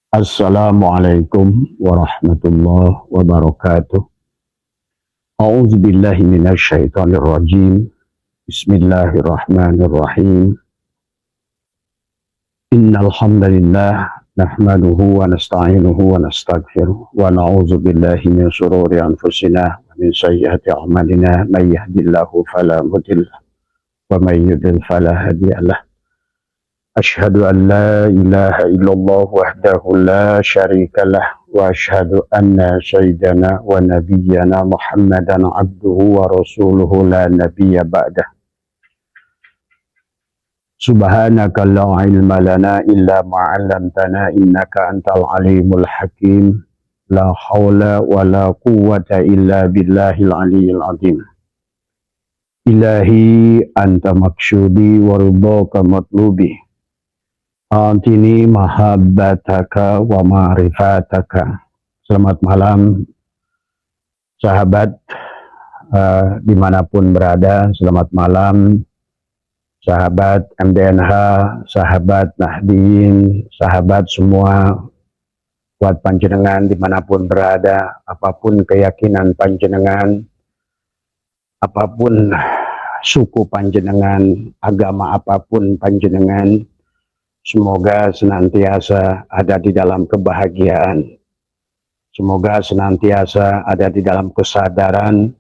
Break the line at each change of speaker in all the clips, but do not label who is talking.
Assalamualaikum warahmatullahi wabarakatuh. A'udzu billahi minasyaitonir rajim. Bismillahirrahmanirrahim. Innal hamdalillah nahmaduhu wa nasta'inuhu wa nastaghfiruh wa na'udzu billahi min shururi anfusina wa min sayyiati a'malina may yahdihillahu fala mudilla wa may yudlil fala hadiyalah. أشهد أن لا إله إلا الله وحده لا شريك له وأشهد أن سيدنا ونبينا محمدا عبده ورسوله لا نبي بعده سبحانك لا علم لنا إلا ما علمتنا إنك أنت العليم الحكيم لا حول ولا قوة إلا بالله العلي العظيم إلهي أنت مقصودي ورضاك مطلوبي Antini mahabbataka wa ma'rifataka. Selamat malam sahabat dimanapun berada. Selamat malam sahabat MDNH, sahabat Nahdiyin, sahabat semua buat panjenengan dimanapun berada, apapun keyakinan panjenengan, apapun suku panjenengan, agama apapun panjenengan, semoga senantiasa ada di dalam kebahagiaan. Semoga senantiasa ada di dalam kesadaran.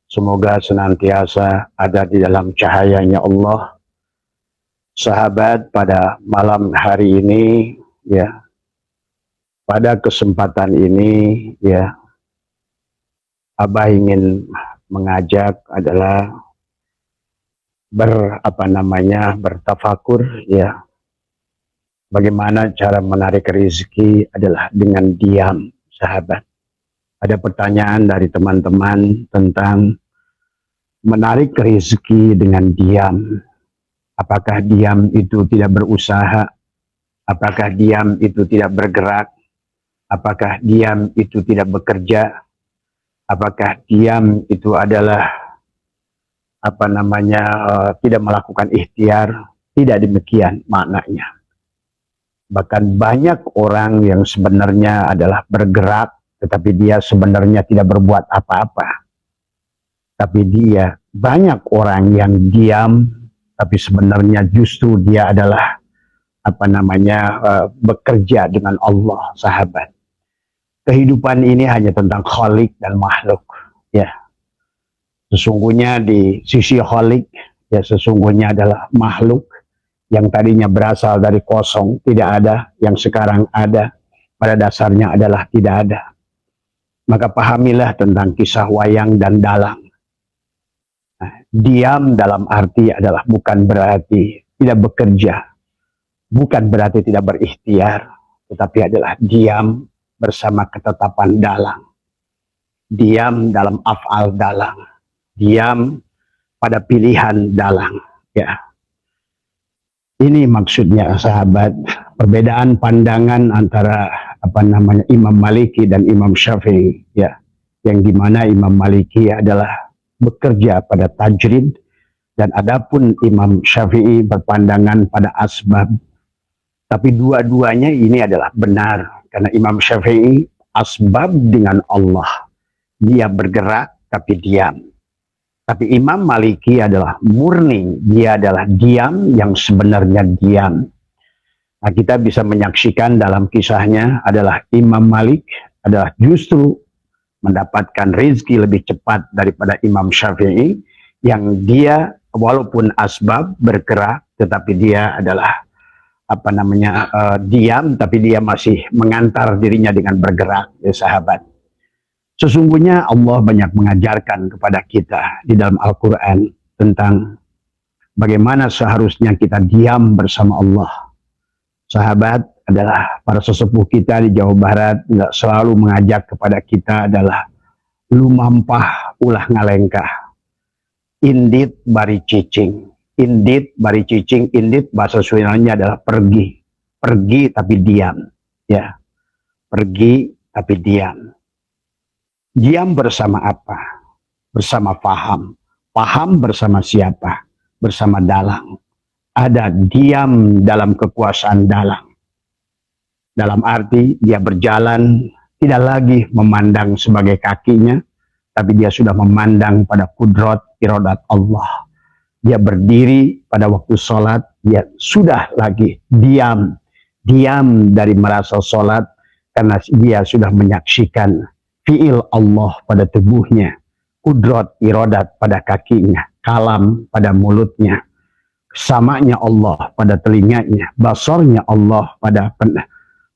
Semoga senantiasa ada di dalam cahayanya Allah. Sahabat, pada malam hari ini, ya, pada kesempatan ini, ya, Abah ingin mengajak adalah bertafakur, ya. Bagaimana cara menarik rezeki adalah dengan diam, sahabat. Ada pertanyaan dari teman-teman tentang menarik rezeki dengan diam. Apakah diam itu tidak berusaha? Apakah diam itu tidak bergerak? Apakah diam itu tidak bekerja? Apakah diam itu adalah tidak melakukan ikhtiar? Tidak demikian maknanya. Bahkan banyak orang yang sebenarnya adalah bergerak, tetapi dia sebenarnya tidak berbuat apa-apa. Tapi dia, banyak orang yang diam, tapi sebenarnya justru dia adalah bekerja dengan Allah, sahabat. Kehidupan ini hanya tentang khalik dan makhluk. Ya, sesungguhnya di sisi khalik, ya sesungguhnya adalah makhluk yang tadinya berasal dari kosong, tidak ada, yang sekarang ada, pada dasarnya adalah tidak ada. Maka pahamilah tentang kisah wayang dan dalang. Nah, diam dalam arti adalah bukan berarti tidak bekerja, bukan berarti tidak berikhtiar, tetapi adalah diam bersama ketetapan dalang. Diam dalam af'al dalang. Diam pada pilihan dalang. Ya. Ini maksudnya, sahabat, perbedaan pandangan antara Imam Maliki dan Imam Syafi'i, ya, yang dimana Imam Maliki adalah bekerja pada tajrid dan adapun Imam Syafi'i berpandangan pada asbab. Tapi dua-duanya ini adalah benar karena Imam Syafi'i asbab dengan Allah, dia bergerak tapi diam. Tapi Imam Maliki adalah murni, dia adalah diam yang sebenarnya diam. Nah, kita bisa menyaksikan dalam kisahnya adalah Imam Malik adalah justru mendapatkan rezeki lebih cepat daripada Imam Syafi'i, yang dia walaupun asbab bergerak, tetapi dia adalah diam, tapi dia masih mengantar dirinya dengan bergerak, ya sahabat. Sesungguhnya Allah banyak mengajarkan kepada kita di dalam Al-Quran tentang bagaimana seharusnya kita diam bersama Allah. Sahabat, adalah para sesepuh kita di Jawa Barat selalu mengajak kepada kita adalah lumampah ulah ngalengkah. Indit bari cicing. Indit bari cicing, indit bahasa Sundanya adalah pergi. Pergi tapi diam. Ya. Pergi tapi diam. Diam bersama apa? Bersama paham. Paham bersama siapa? Bersama dalang. Ada diam dalam kekuasaan dalang. Dalam arti dia berjalan tidak lagi memandang sebagai kakinya, tapi dia sudah memandang pada kudrat iradat Allah. Dia berdiri pada waktu sholat, dia sudah lagi diam dari merasa sholat, karena dia sudah menyaksikan fi'il Allah pada tubuhnya, kudrat iradat pada kakinya, kalam pada mulutnya, samanya Allah pada telinganya, basarnya Allah pada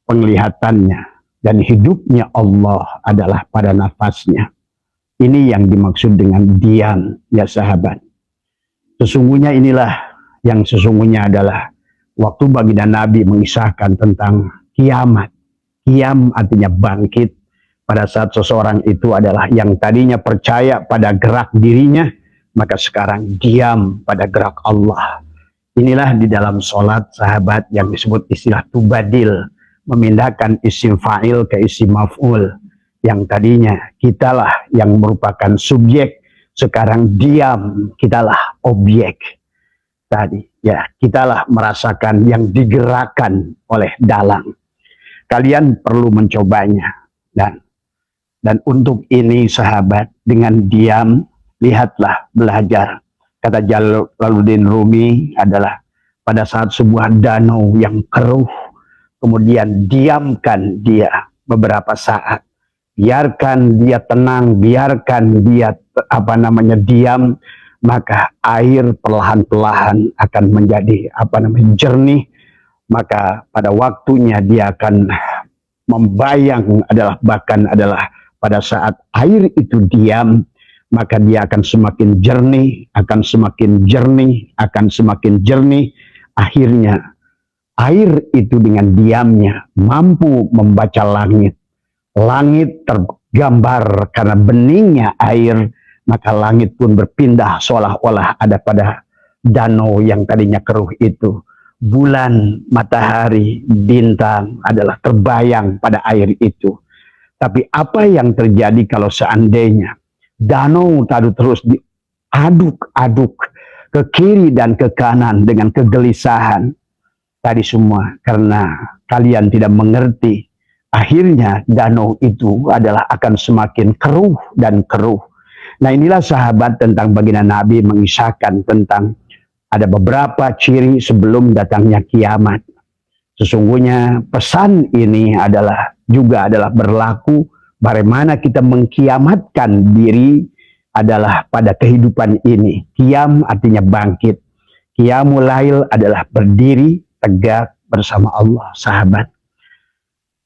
penglihatannya, dan hidupnya Allah adalah pada nafasnya. Ini yang dimaksud dengan diam, ya sahabat. Sesungguhnya inilah yang sesungguhnya adalah waktu baginda Nabi mengisahkan tentang kiamat. Qiyam artinya bangkit. Pada saat seseorang itu adalah yang tadinya percaya pada gerak dirinya, maka sekarang diam pada gerak Allah. Inilah di dalam sholat sahabat yang disebut istilah tubadil, memindahkan isim fa'il ke isim maf'ul. Yang tadinya kitalah yang merupakan subjek, sekarang diam, kitalah objek. Tadi ya, kitalah merasakan yang digerakkan oleh dalang. Kalian perlu mencobanya, dan untuk ini sahabat, dengan diam, lihatlah, belajar. Kata Jalaluddin Rumi adalah pada saat sebuah danau yang keruh, kemudian diamkan dia beberapa saat, biarkan dia tenang, biarkan dia diam, maka air perlahan-lahan akan menjadi jernih. Maka pada waktunya dia akan membayang, bahkan pada saat air itu diam, maka dia akan semakin jernih, akan semakin jernih. Akhirnya air itu dengan diamnya mampu membaca langit. Langit tergambar karena beningnya air, maka langit pun berpindah seolah-olah ada pada danau yang tadinya keruh itu. Bulan, matahari, bintang adalah terbayang pada air itu. Tapi apa yang terjadi kalau seandainya danau tadi terus diaduk-aduk ke kiri dan ke kanan dengan kegelisahan? Tadi semua karena kalian tidak mengerti. Akhirnya danau itu akan semakin keruh dan keruh. Nah, inilah sahabat tentang baginda Nabi mengisahkan tentang ada beberapa ciri sebelum datangnya kiamat. Sesungguhnya pesan ini juga adalah berlaku bagaimana kita mengkiamatkan diri adalah pada kehidupan ini. Qiyam artinya bangkit. Qiyamul lail adalah berdiri tegak bersama Allah, sahabat.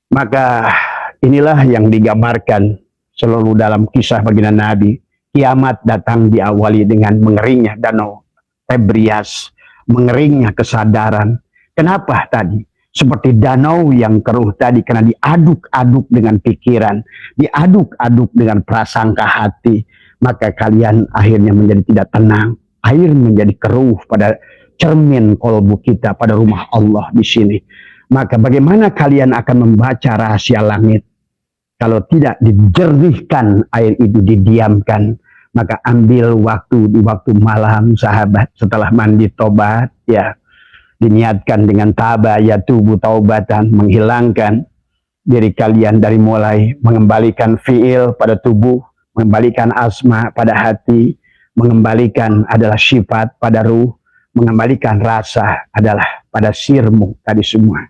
Maka inilah yang digambarkan selalu dalam kisah baginda Nabi. Kiamat datang diawali dengan mengeringnya danau Tebrias, mengeringnya kesadaran. Kenapa tadi? Seperti danau yang keruh tadi, karena diaduk-aduk dengan pikiran, diaduk-aduk dengan prasangka hati, maka kalian akhirnya menjadi tidak tenang. Air menjadi keruh pada cermin kolbu kita, pada rumah Allah di sini. Maka bagaimana kalian akan membaca rahasia langit kalau tidak dijernihkan air itu, didiamkan? Maka ambil waktu di waktu malam, sahabat, setelah mandi tobat, ya, diniatkan dengan yatubu taubatan, menghilangkan diri kalian dari mulai mengembalikan fiil pada tubuh, mengembalikan asma pada hati, mengembalikan adalah sifat pada ruh, mengembalikan rasa adalah pada sirmu tadi semua.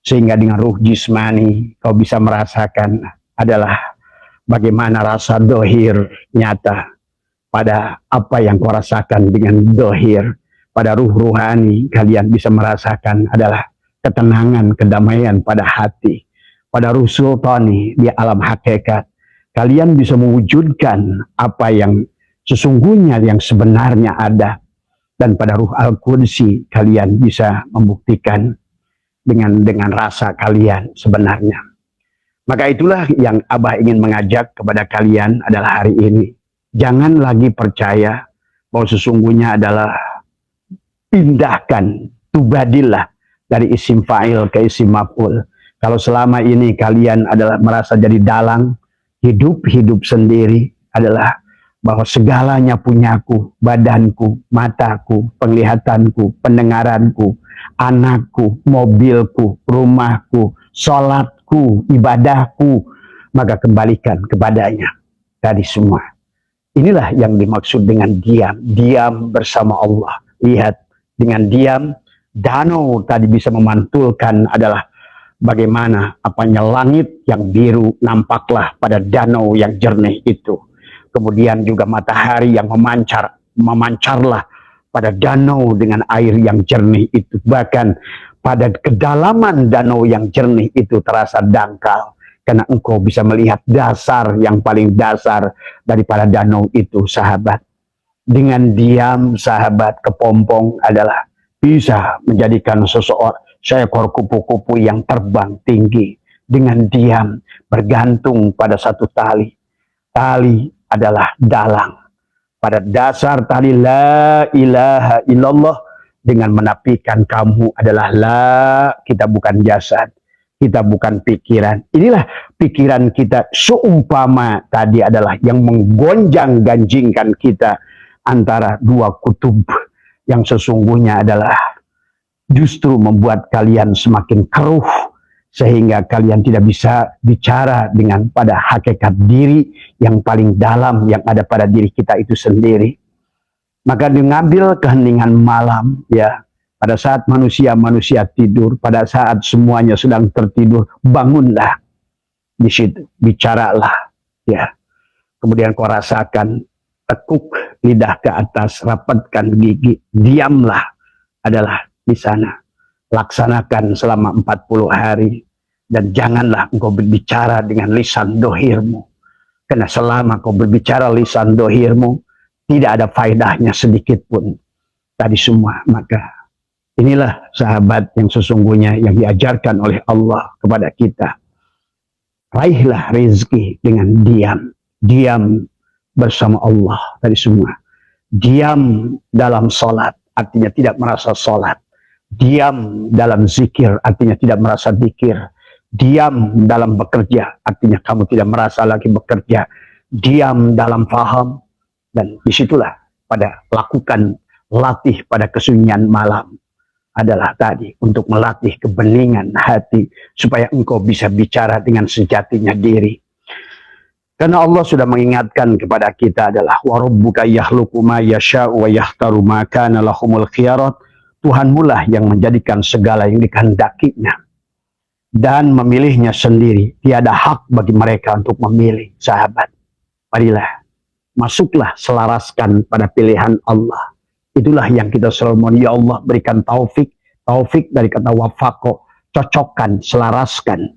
Sehingga dengan ruh jismani kau bisa merasakan adalah bagaimana rasa dohir nyata pada apa yang kau rasakan dengan dohir. Pada ruh ruhani kalian bisa merasakan adalah ketenangan, kedamaian pada hati. Pada ruh sultani di alam hakikat kalian bisa mewujudkan apa yang sesungguhnya, yang sebenarnya ada. Dan pada ruh al-qudsi kalian bisa membuktikan dengan rasa kalian sebenarnya. Maka itulah yang Abah ingin mengajak kepada kalian adalah hari ini. Jangan lagi percaya bahwa sesungguhnya adalah pindahkan, tubadillah dari isim fa'il ke isim maf'ul. Kalau selama ini kalian adalah merasa jadi dalang, hidup sendiri adalah bahwa segalanya punyaku, badanku, mataku, penglihatanku, pendengaranku, anakku, mobilku, rumahku, salatku, ibadahku, maka kembalikan kepadanya. Tadi semua. Inilah yang dimaksud dengan diam. Diam bersama Allah. Lihat, dengan diam, danau tadi bisa memantulkan adalah bagaimana apanya langit yang biru nampaklah pada danau yang jernih itu. Kemudian juga matahari yang memancarlah pada danau dengan air yang jernih itu. Bahkan pada kedalaman danau yang jernih itu terasa dangkal. Karena engkau bisa melihat dasar yang paling dasar daripada danau itu, sahabat. Dengan diam, sahabat, kepompong adalah bisa menjadikan seekor kupu-kupu yang terbang tinggi. Dengan diam, bergantung pada satu tali. Tali adalah dalang. Pada dasar tali la ilaha illallah, dengan menafikan kamu adalah la, kita bukan jasad. Kita bukan pikiran. Inilah pikiran kita seumpama tadi adalah yang menggonjang-ganjingkan kita antara dua kutub yang sesungguhnya adalah justru membuat kalian semakin keruh sehingga kalian tidak bisa bicara dengan pada hakikat diri yang paling dalam yang ada pada diri kita itu sendiri. Maka mengambil keheningan malam, ya, pada saat manusia tidur, pada saat semuanya sedang tertidur, bangunlah di situ, bicaralah, ya. Kemudian kau rasakan, tekuk lidah ke atas, rapatkan gigi, diamlah adalah di sana. Laksanakan selama 40 hari dan janganlah engkau berbicara dengan lisan dohirmu. Karena selama kau berbicara lisan dohirmu, tidak ada faedahnya sedikit pun. Tadi semua, maka inilah sahabat yang sesungguhnya yang diajarkan oleh Allah kepada kita. Raihlah rezeki dengan diam. Diam bersama Allah tadi semua. Diam dalam salat, artinya tidak merasa salat. Diam dalam zikir, artinya tidak merasa zikir. Diam dalam bekerja, artinya kamu tidak merasa lagi bekerja. Diam dalam faham. Dan disitulah pada lakukan latih pada kesunyian malam. Adalah tadi untuk melatih kebeningan hati supaya engkau bisa bicara dengan sejatinya diri. Karena Allah sudah mengingatkan kepada kita adalah warabbuka yakhluqu ma yasha'u wa yahtaru ma kana lahumul khiyarat. Tuhanmu lah yang menjadikan segala yang dikehendakinya dan memilihnya sendiri. Tiada hak bagi mereka untuk memilih, sahabat. Marilah, masuklah, selaraskan pada pilihan Allah. Itulah yang kita selalu mohon, ya Allah berikan taufik. Taufik dari kata wafako, cocokkan, selaraskan.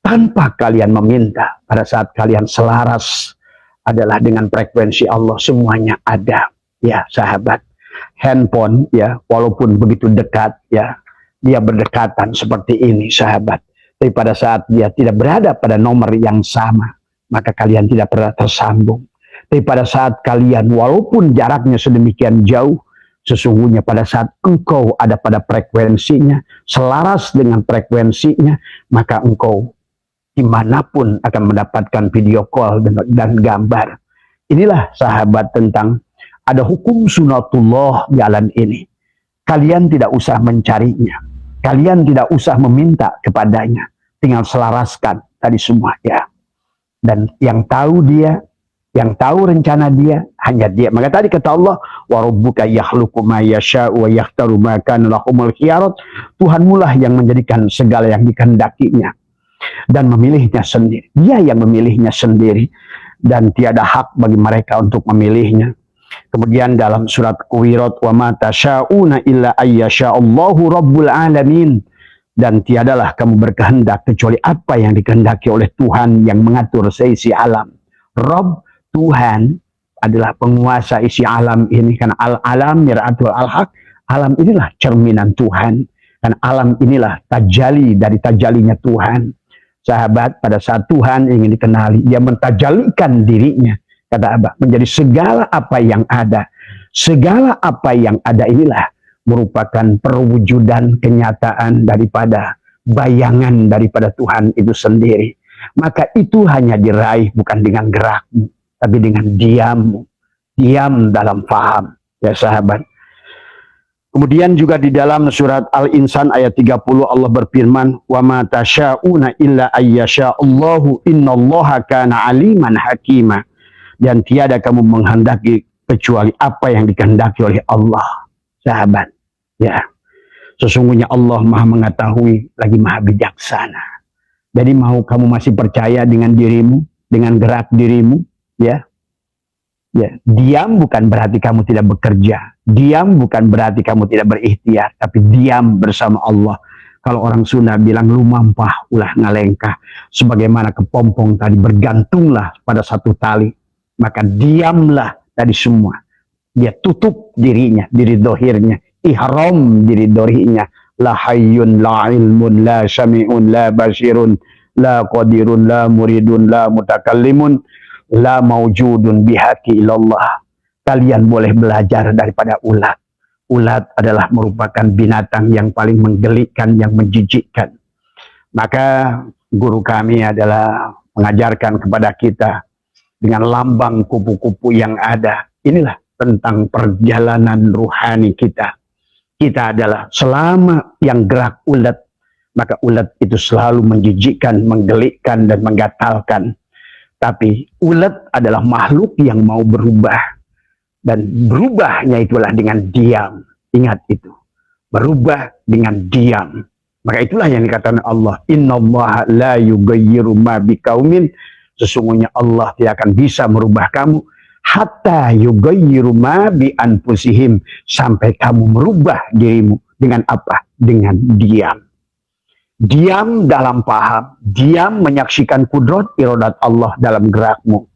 Tanpa kalian meminta, pada saat kalian selaras adalah dengan frekuensi Allah, semuanya ada. Ya sahabat, handphone ya, walaupun begitu dekat ya, dia berdekatan seperti ini sahabat. Tapi pada saat dia tidak berada pada nomor yang sama, maka kalian tidak pernah tersambung. Tapi pada saat kalian walaupun jaraknya sedemikian jauh, sesungguhnya pada saat engkau ada pada frekuensinya, selaras dengan frekuensinya, maka engkau dimanapun akan mendapatkan video call dan gambar. Inilah sahabat tentang ada hukum sunatullah di alam ini. Kalian tidak usah mencarinya. Kalian tidak usah meminta kepadanya. Tinggal selaraskan tadi semua ya. Dan yang tahu dia, yang tahu rencana dia, hanya dia. Maka tadi kata Allah, warabbuka yakhluqu ma yasha'u wa yahtaru ma kana lahumul khiyarat. Tuhanmu lah yang menjadikan segala yang dikehendakinya dan memilihnya sendiri. Dia yang memilihnya sendiri dan tiada hak bagi mereka untuk memilihnya. Kemudian dalam surat Hujurat, wa ma tasyauna illa ayyasha'allahu rabbul alamin. Dan tiadalah kamu berkehendak kecuali apa yang dikehendaki oleh Tuhan yang mengatur seisi alam. Rabb, Tuhan adalah penguasa isi alam ini. Karena al-alam mir'atul al-haq. Alam inilah cerminan Tuhan. Dan alam inilah tajali dari tajalinya Tuhan. Sahabat, pada saat Tuhan ingin dikenali, dia mentajalikan dirinya. Kata Abah, menjadi segala apa yang ada. Segala apa yang ada inilah merupakan perwujudan kenyataan daripada bayangan daripada Tuhan itu sendiri. Maka itu hanya diraih bukan dengan gerakmu, tapi dengan diammu. Diam dalam faham, ya sahabat. Kemudian juga di dalam surat Al-Insan ayat 30 Allah berfirman, "Wa ma tasya'una illa ayyasha'allahu innallaha kana aliman hakima." Dan tiada kamu menghendaki kecuali apa yang dikehendaki oleh Allah. Sahabat, ya. Sesungguhnya Allah Maha mengetahui lagi Maha bijaksana. Jadi mau kamu masih percaya dengan dirimu, dengan gerak dirimu, ya. Ya, diam bukan berarti kamu tidak bekerja. Diam bukan berarti kamu tidak berikhtiar, tapi diam bersama Allah. Kalau orang Sunda bilang lumampah ulah ngalengkah, sebagaimana kepompong tadi bergantunglah pada satu tali, maka diamlah tadi semua. Dia tutup dirinya, diri dohirnya, ihram diri dohirnya. La hayyun, la ilmun, la syami'un, la basirun, la qadirun, la muridun, la mutakallimun, la maujudun bihaqi ilallah. Kalian boleh belajar daripada ulat. Ulat adalah merupakan binatang yang paling menggelikan, yang menjijikkan. Maka guru kami adalah mengajarkan kepada kita dengan lambang kupu-kupu yang ada. Inilah tentang perjalanan ruhani kita. Kita adalah selama yang gerak ulat, maka ulat itu selalu menjijikkan, menggelikkan, dan menggatalkan. Tapi ulat adalah makhluk yang mau berubah. Dan berubahnya itulah dengan diam. Ingat itu. Berubah dengan diam. Maka itulah yang dikatakan Allah. Innallaha la yughayyiru ma biqaumin. Sesungguhnya Allah tidak akan bisa merubah kamu. Hatta yughayyiru ma bi anfusihim. Sampai kamu merubah dirimu. Dengan apa? Dengan diam. Diam dalam paham. Diam menyaksikan kudrat iradat Allah dalam gerakmu.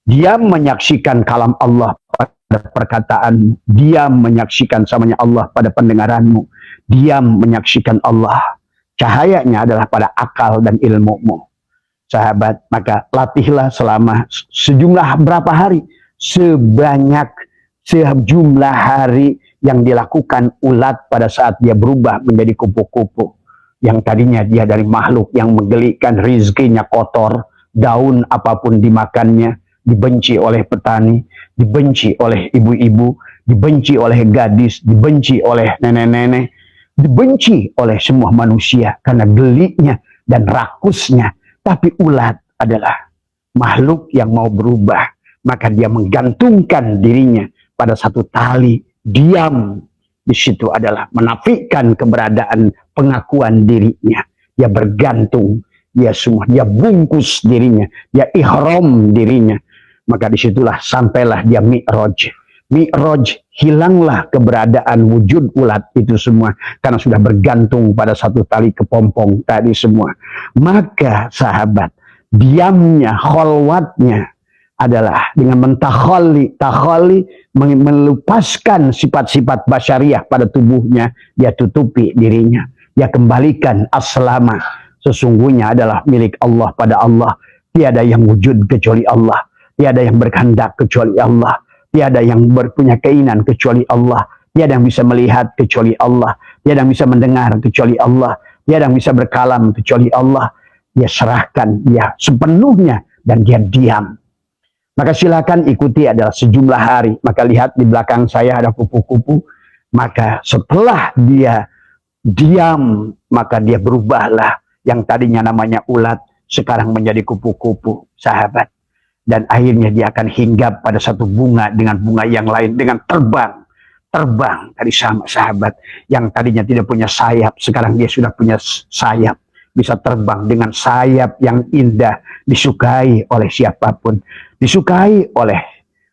Diam menyaksikan kalam Allah pada perkataan. Diam menyaksikan samanya Allah pada pendengaranmu. Diam menyaksikan Allah. Cahayanya adalah pada akal dan ilmumu. Sahabat, maka latihlah selama sejumlah berapa hari? Sebanyak sejumlah hari yang dilakukan ulat pada saat dia berubah menjadi kupu-kupu. Yang tadinya dia dari makhluk yang menggelikan, rizkinya kotor, daun apapun dimakannya, dibenci oleh petani, dibenci oleh ibu-ibu, dibenci oleh gadis, dibenci oleh nenek-nenek, dibenci oleh semua manusia karena geliknya dan rakusnya. Tapi ulat adalah makhluk yang mau berubah, maka dia menggantungkan dirinya pada satu tali, diam. Di situ adalah menafikan keberadaan pengakuan dirinya. Dia bergantung, dia semua, dia bungkus dirinya, dia ihram dirinya. Maka disitulah sampailah dia mi'raj. Mi'raj, hilanglah keberadaan wujud ulat itu semua. Karena sudah bergantung pada satu tali kepompong tadi semua. Maka sahabat, diamnya, kholwatnya adalah dengan mentakhalli, melupaskan sifat-sifat basyariah pada tubuhnya. Dia tutupi dirinya. Dia kembalikan aslama. Sesungguhnya adalah milik Allah pada Allah. Tiada yang wujud kecuali Allah. Tiada yang berkehendak kecuali Allah. Tiada yang berpunya keinginan kecuali Allah. Tiada yang bisa melihat kecuali Allah. Tiada yang bisa mendengar kecuali Allah. Tiada yang bisa berkalam kecuali Allah. Dia serahkan dia sepenuhnya dan dia diam. Maka silakan ikuti adalah sejumlah hari. Maka lihat di belakang saya ada kupu-kupu. Maka setelah dia diam, maka dia berubahlah. Yang tadinya namanya ulat, sekarang menjadi kupu-kupu, sahabat. Dan akhirnya dia akan hinggap pada satu bunga dengan bunga yang lain. Dengan terbang. Terbang tadi sama sahabat. Yang tadinya tidak punya sayap, sekarang dia sudah punya sayap. Bisa terbang dengan sayap yang indah. Disukai oleh siapapun. Disukai oleh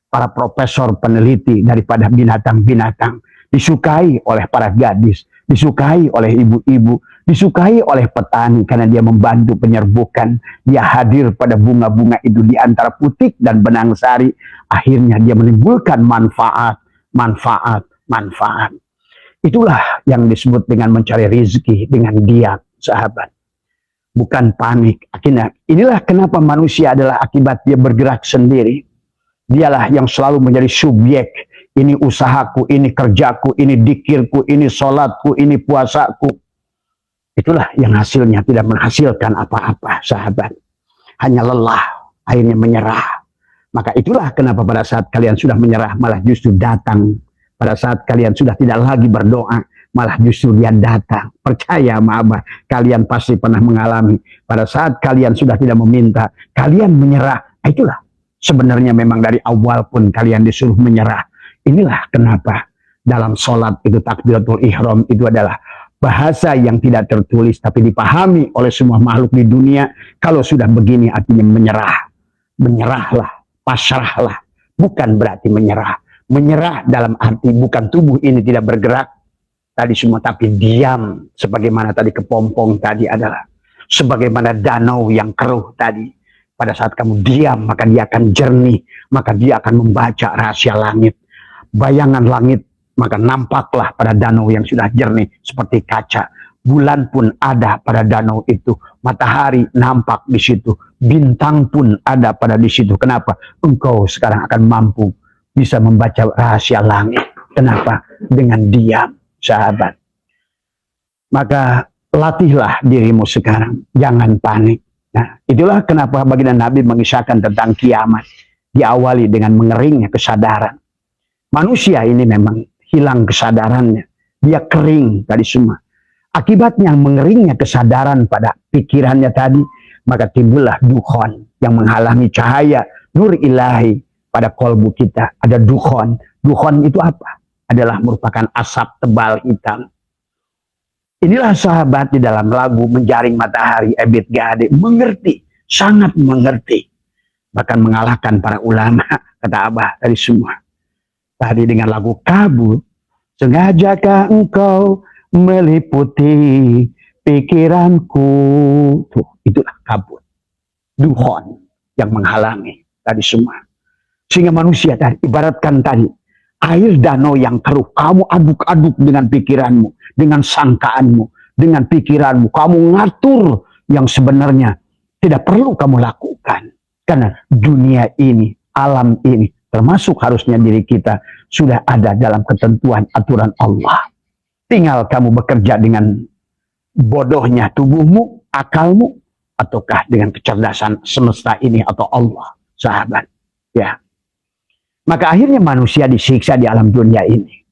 para profesor peneliti daripada binatang-binatang. Disukai oleh para gadis. Disukai oleh ibu-ibu. Disukai oleh petani karena dia membantu penyerbukan. Dia hadir pada bunga-bunga itu di antara putik dan benang sari. Akhirnya dia menimbulkan manfaat. Itulah yang disebut dengan mencari rezeki dengan diam, sahabat. Bukan panik. Akhirnya inilah kenapa manusia adalah akibat dia bergerak sendiri. Dialah yang selalu menjadi subjek. Ini usahaku, ini kerjaku, ini dikirku, ini sholatku, ini puasaku. Itulah yang hasilnya tidak menghasilkan apa-apa, sahabat. Hanya lelah, akhirnya menyerah. Maka itulah kenapa pada saat kalian sudah menyerah, malah justru datang Pada saat kalian sudah tidak lagi berdoa, malah justru dia datang. Percaya sama Abah, kalian pasti pernah mengalami. Pada saat kalian sudah tidak meminta, kalian menyerah. Itulah sebenarnya memang dari awal pun kalian disuruh menyerah. Inilah kenapa dalam sholat itu takbiratul ihram itu adalah bahasa yang tidak tertulis tapi dipahami oleh semua makhluk di dunia. Kalau sudah begini artinya menyerah. Menyerahlah, pasrahlah. Bukan berarti menyerah. Menyerah dalam arti bukan tubuh ini tidak bergerak tadi semua, tapi diam. Sebagaimana tadi kepompong tadi adalah sebagaimana danau yang keruh tadi. Pada saat kamu diam, maka dia akan jernih, maka dia akan membaca rahasia langit, bayangan langit, maka nampaklah pada danau yang sudah jernih seperti kaca. Bulan pun ada pada danau itu, matahari nampak di situ, bintang pun ada pada di situ. Kenapa? Engkau sekarang akan mampu bisa membaca rahasia langit. Kenapa? Dengan diam, sahabat. Maka latihlah dirimu sekarang, jangan panik. Nah, itulah kenapa baginda Nabi mengisahkan tentang kiamat. Diawali dengan mengeringnya kesadaran. Manusia ini memang hilang kesadarannya. Dia kering tadi semua. Akibatnya mengeringnya kesadaran pada pikirannya tadi, maka timbullah dukhon yang menghalangi cahaya nur ilahi pada kolbu kita. Ada dukhon. Dukhon itu apa? Adalah merupakan asap tebal hitam. Inilah sahabat di dalam lagu Menjaring Matahari Ebit Gade mengerti, sangat mengerti. Bahkan mengalahkan para ulama, kata Abah tadi semua. Tadi dengan lagu Kabut, sengajakah engkau meliputi pikiranku. Tuh, itulah kabut. Dukhon yang menghalangi tadi semua. Sehingga manusia tadi, ibaratkan tadi, air danau yang keruh, kamu aduk-aduk dengan pikiranmu, dengan sangkaanmu, dengan pikiranmu. Kamu ngatur yang sebenarnya tidak perlu kamu lakukan. Karena dunia ini, alam ini, termasuk harusnya diri kita, sudah ada dalam ketentuan aturan Allah. Tinggal kamu bekerja dengan bodohnya tubuhmu, akalmu, ataukah dengan kecerdasan semesta ini atau Allah, sahabat. Ya. Maka akhirnya manusia disiksa di alam dunia ini.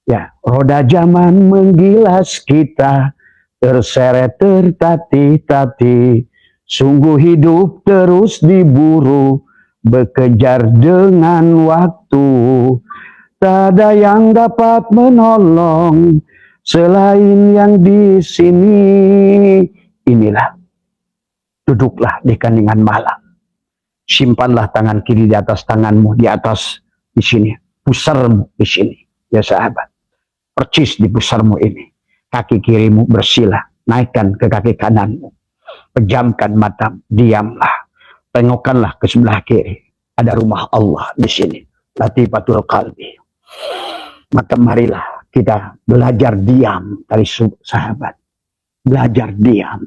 Ya, roda zaman menggilas kita, terseret tertatih-tatih, sungguh hidup terus diburu, bekejar dengan waktu. Tak ada yang dapat menolong selain yang di sini. Inilah, duduklah di keningan malam. Simpanlah tangan kiri di atas tanganmu, di atas di sini, pusarmu di sini, ya sahabat. Percis di pusarmu ini, kaki kirimu bersila, naikkan ke kaki kananmu, pejamkan mata, diamlah, tengokkanlah ke sebelah kiri, ada rumah Allah di sini, Latifatul Qalbi. Maka marilah kita belajar diam dari sahabat, belajar diam,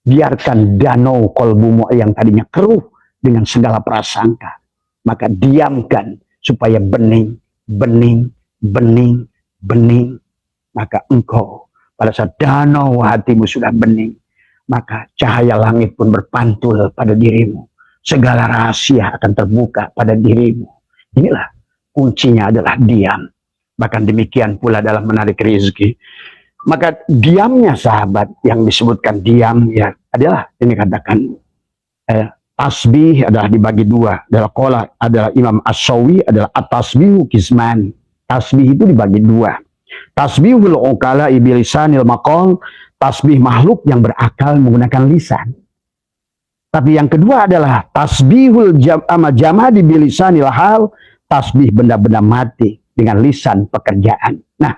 biarkan danau kolbumu yang tadinya keruh dengan segala prasangka, maka diamkan supaya bening, bening, bening, bening. Maka engkau pada saat danau hatimu sudah bening, maka cahaya langit pun berpantul pada dirimu. Segala rahasia akan terbuka pada dirimu. Inilah kuncinya adalah diam. Bahkan demikian pula dalam menarik rezeki. Maka diamnya sahabat yang disebutkan diam ya adalah ini katakan tasbih adalah dibagi dua. Adalah qala adalah Imam As-Sawi adalah at-tasbihu qisman. Tasbih itu dibagi dua. Tasbihul uqala bilisanil maqal, tasbih makhluk yang berakal menggunakan lisan. Tapi yang kedua adalah tasbihul jamadi bilisanil hal, tasbih benda-benda mati dengan lisan pekerjaan. Nah,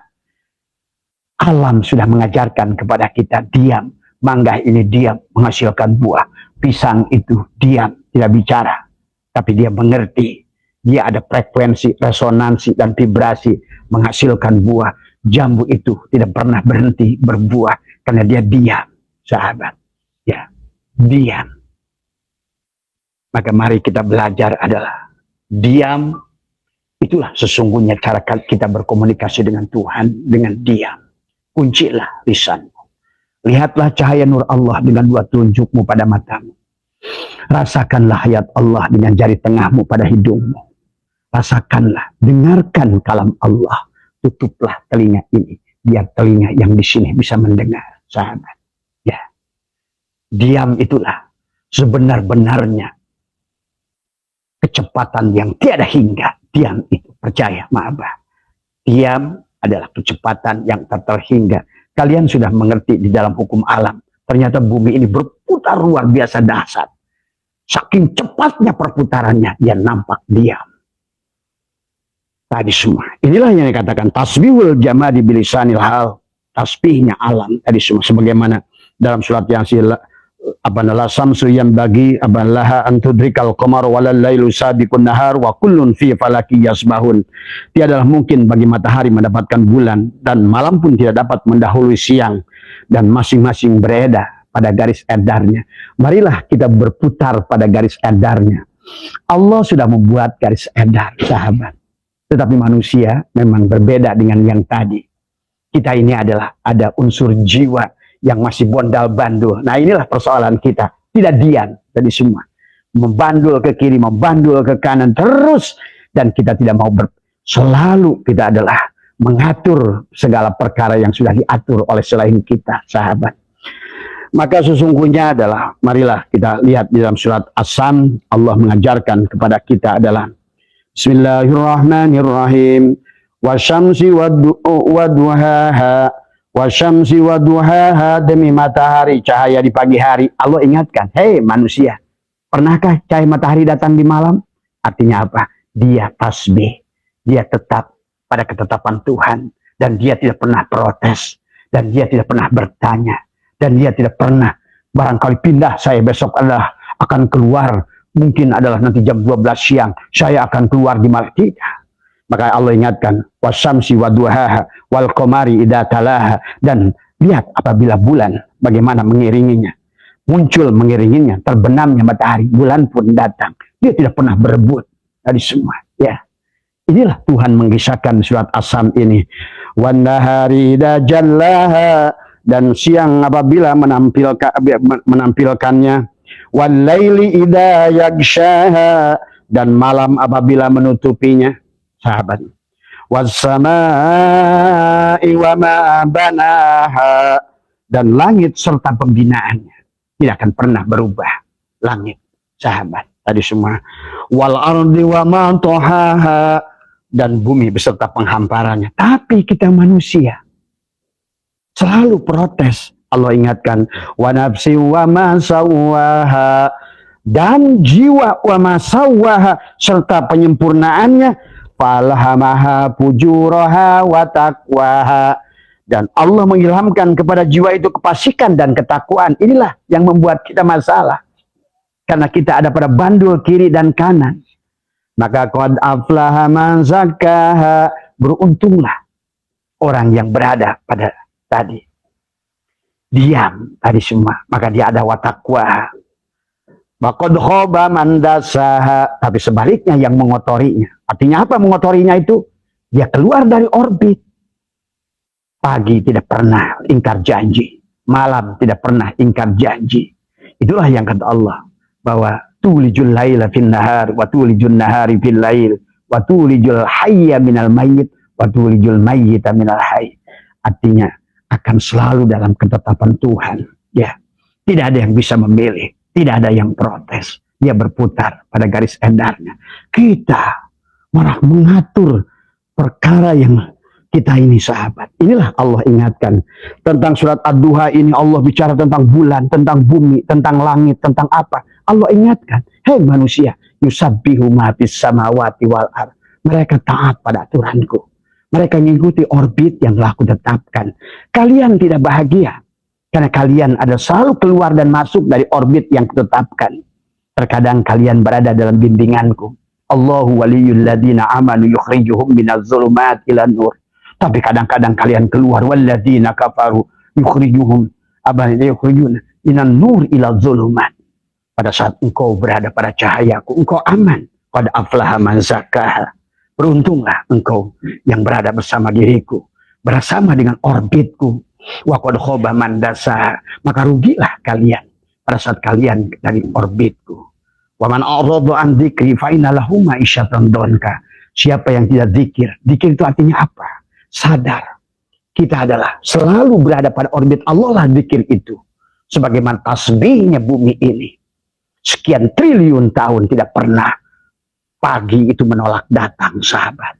alam sudah mengajarkan kepada kita diam. Mangga ini diam, menghasilkan buah. Pisang itu diam, tidak bicara. Tapi dia mengerti. Dia ada frekuensi, resonansi, dan vibrasi menghasilkan buah. Jambu itu tidak pernah berhenti berbuah. Karena dia diam, sahabat. Ya, diam. Maka mari kita belajar adalah diam. Itulah sesungguhnya cara kita berkomunikasi dengan Tuhan, dengan diam. Kuncilah lisanmu. Lihatlah cahaya nur Allah dengan dua telunjukmu pada matamu. Rasakanlah ayat Allah dengan jari tengahmu pada hidungmu. Rasakanlah, dengarkan kalam Allah tutuplah telinga ini, biar telinga yang di sini bisa mendengar, sahabat. Ya, diam itulah sebenar-benarnya kecepatan yang tiada hingga. Diam itu, percaya, maaf. Diam adalah kecepatan yang tak terhingga. Kalian sudah mengerti di dalam hukum alam. Ternyata bumi ini berputar luar biasa dahsyat. Saking cepatnya perputarannya, dia nampak diam. Tadi semua. Inilah yang dikatakan tasbihul jamadi bilisanil hal. Tasbihnya alam. Tadi semua. Sebagaimana dalam surat Yasin, la samsu yang bagi laha antudrikal qamar walal lailu sabiqun nahar wa kullun fi falaki yasbahun. Tiadalah mungkin bagi matahari mendapatkan bulan, dan malam pun tidak dapat mendahului siang, dan masing-masing beredar pada garis edarnya. Marilah kita berputar pada garis edarnya. Allah sudah membuat garis edar, sahabat. Tetapi manusia memang berbeda dengan yang tadi. Kita ini adalah ada unsur jiwa yang masih bondal-bandul. Nah, inilah persoalan kita. Tidak diam tadi semua. Membandul ke kiri, membandul ke kanan terus. Dan kita tidak mau selalu kita adalah mengatur segala perkara yang sudah diatur oleh selain kita, sahabat. Maka sesungguhnya adalah, marilah kita lihat di dalam surat As-Sam, Allah mengajarkan kepada kita adalah Bismillahirrahmanirrahim. Wasyamsi waduhaha. Wasyamsi waduhaha, demi matahari cahaya di pagi hari. Allah ingatkan, hei manusia, pernahkah cahaya matahari datang di malam? Artinya apa? Dia tasbih. Dia tetap pada ketetapan Tuhan. Dan dia tidak pernah protes. Dan dia tidak pernah bertanya. Dan dia tidak pernah barangkali pindah, saya besok adalah akan keluar. Mungkin adalah nanti jam 12 siang. Saya akan keluar di malam. Tidak. Maka Allah ingatkan, wasyamsi waduhaha wal qamari idza talaha, dan lihat apabila bulan bagaimana mengiringinya, muncul mengiringinya, terbenamnya matahari, bulan pun datang. Dia tidak pernah berebut dari semua. Ya, inilah Tuhan mengisahkan surat As-Sam ini. Wan nahari idza jallaha, dan siang apabila menampilkannya. Wal laili idza yaghshaha, dan malam apabila menutupinya. Sahabat, wassamaa'i wa ma banaha, dan langit serta pembinaannya tidak akan pernah berubah. Langit, sahabat, tadi semua. Wal ardi wa ma tahaha, dan bumi beserta penghamparannya. Tapi kita manusia selalu protes. Allah ingatkan, wa nafsi wa ma sawwaha, dan jiwa wa ma sawwaha, serta penyempurnaannya. Falhamaha fujuraha wa taqwaha, dan Allah mengilhamkan kepada jiwa itu kefasikan dan ketakwaan. Inilah yang membuat kita masalah, karena kita ada pada bandul kiri dan kanan. Maka qad aflaha man zakkaha, beruntunglah orang yang berada pada tadi diam tadi semua, maka dia ada wa taqwaha. Waqad khaba man dassaha, tapi sebaliknya yang mengotorinya. Artinya apa mengotorinya itu? Dia keluar dari orbit. Pagi tidak pernah ingkar janji, malam tidak pernah ingkar janji. Itulah yang kata Allah, bahwa tulijul laila fin nahar wa tulijul nahari fil lail wa tulijul hayya minal mayyit wa tulijul mayyita minal hayy. Artinya akan selalu dalam ketetapan Tuhan. Ya, tidak ada yang bisa memilih. Tidak ada yang protes. Dia berputar pada garis edarnya. Kita malah mengatur perkara yang kita ini, sahabat. Inilah Allah ingatkan. Tentang surat Ad-Duha ini Allah bicara tentang bulan, tentang bumi, tentang langit, tentang apa. Allah ingatkan, hei manusia, yusabbihu ma fis samawati wal ardh. Mereka taat pada aturanku. Mereka mengikuti orbit yang telah aku tetapkan. Kalian tidak bahagia karena kalian ada selalu keluar dan masuk dari orbit yang kutetapkan. Terkadang kalian berada dalam bimbinganku. Allahu waliyul ladina amanu yukhrijuhum minaz zulumat ilan nur. Tapi kadang-kadang kalian keluar. Walladina kafaru yukhrijuhum minan nur ila zulumat. Pada saat engkau berada pada cahayaku, engkau aman. Qad aflaha man zakkaha. Beruntunglah engkau yang berada bersama diriku, bersama dengan orbitku. Wa qad khaba man dassaha, maka rugilah kalian pada saat kalian dari orbitku. Wa man a'rada an dzikri fa inna lahu ma'isyatan dhanka. Siapa yang tidak zikir, zikir itu artinya apa? sadar kita adalah selalu berada pada orbit Allah lah zikir itu. Sebagaimana tasbihnya bumi ini. Sekian triliun tahun tidak pernah pagi itu menolak datang, sahabat.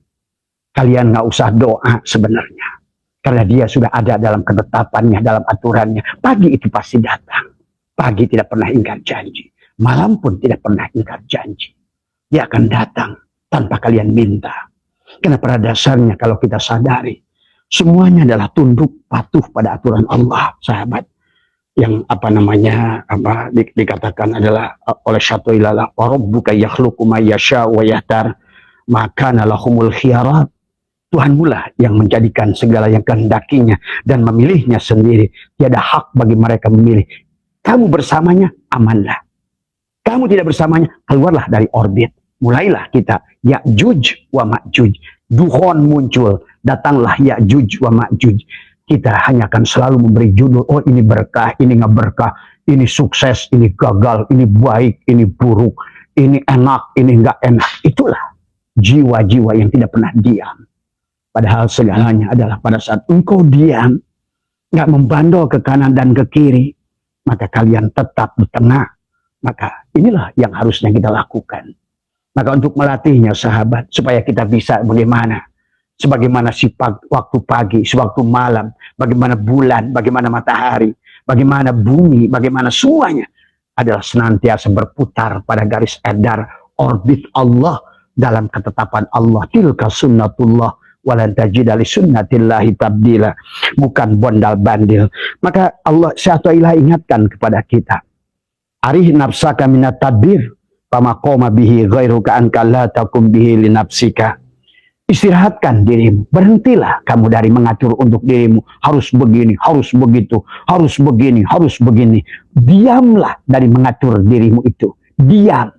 Kalian nggak usah doa sebenarnya. Karena dia sudah ada dalam ketetapannya, dalam aturannya. Pagi itu pasti datang. Pagi tidak pernah ingkar janji. Malam pun tidak pernah ingkar janji. Dia akan datang tanpa kalian minta. Karena pada dasarnya kalau kita sadari, semuanya adalah tunduk patuh pada aturan Allah, sahabat. Yang dikatakan adalah oleh Syaikhul Islam, wa rabbuka yakhluqu ma yasha wa yahtar, maka lahumul khiyarat. Tuhanmu lah yang menjadikan segala yang kehendakinya dan memilihnya sendiri. Tiada hak bagi mereka memilih. Kamu bersamanya, amanlah. Kamu tidak bersamanya, keluarlah dari orbit. Mulailah kita, Ya'juj wa Ma'juj. Duhon muncul, datanglah Ya'juj wa Ma'juj. Kita hanya akan selalu memberi judul, oh ini berkah, ini nggak berkah, ini sukses, ini gagal, ini baik, ini buruk, ini enak, ini nggak enak. Itulah jiwa-jiwa yang tidak pernah diam. Padahal segalanya adalah pada saat engkau diam, nggak membandol ke kanan dan ke kiri, maka kalian tetap di tengah. Maka inilah yang harusnya kita lakukan. Maka untuk melatihnya, sahabat, supaya kita bisa sebagaimana waktu pagi, sewaktu malam, bagaimana bulan, bagaimana matahari, bagaimana bumi, bagaimana semuanya adalah senantiasa berputar pada garis edar orbit Allah dalam ketetapan Allah. Tilka sunnatullah walan tajida li sunnatillahi tabdila. Bukan bondal-bandil. Maka Allah Syaikhul ingatkan kepada kita, arih nafsaka minat tadbir fama qoma bihi ghairuka anka la takum bihi li nafsika. Istirahatkan dirimu, berhentilah kamu dari mengatur untuk dirimu, harus begini, harus begitu, harus begini, harus begini. Diamlah dari mengatur dirimu itu, diam.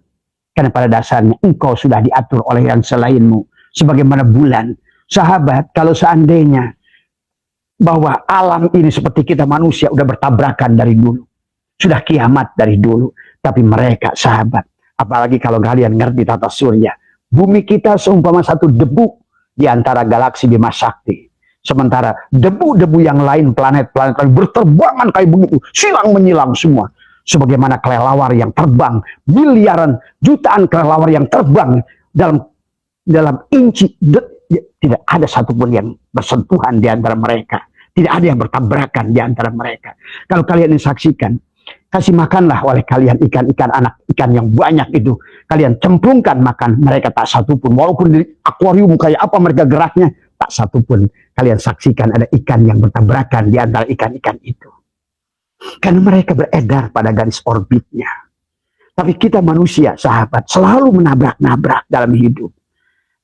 Karena pada dasarnya engkau sudah diatur oleh yang selainmu. Sebagaimana bulan, sahabat, kalau seandainya bahwa alam ini seperti kita manusia udah bertabrakan dari dulu, sudah kiamat dari dulu. Tapi mereka, sahabat, apalagi kalau kalian ngerti tata surya, bumi kita seumpama satu debu di antara galaksi Bima Sakti. Sementara debu-debu yang lain, planet-planet lain berterbangan kayak begitu, silang menyilang semua. Sebagaimana kelelawar yang terbang, miliaran, jutaan kelelawar yang terbang dalam inci, tidak ada satupun yang bersentuhan di antara mereka. Tidak ada yang bertabrakan di antara mereka. Kalau kalian saksikan, kasih makanlah oleh kalian ikan-ikan, anak ikan yang banyak itu. Kalian cemplungkan makan, mereka tak satupun. Walaupun di akuarium kayak apa mereka geraknya, tak satupun. Kalian saksikan ada ikan yang bertabrakan di antara ikan-ikan itu. Karena mereka beredar pada garis orbitnya. Tapi kita manusia, sahabat, selalu menabrak-nabrak dalam hidup.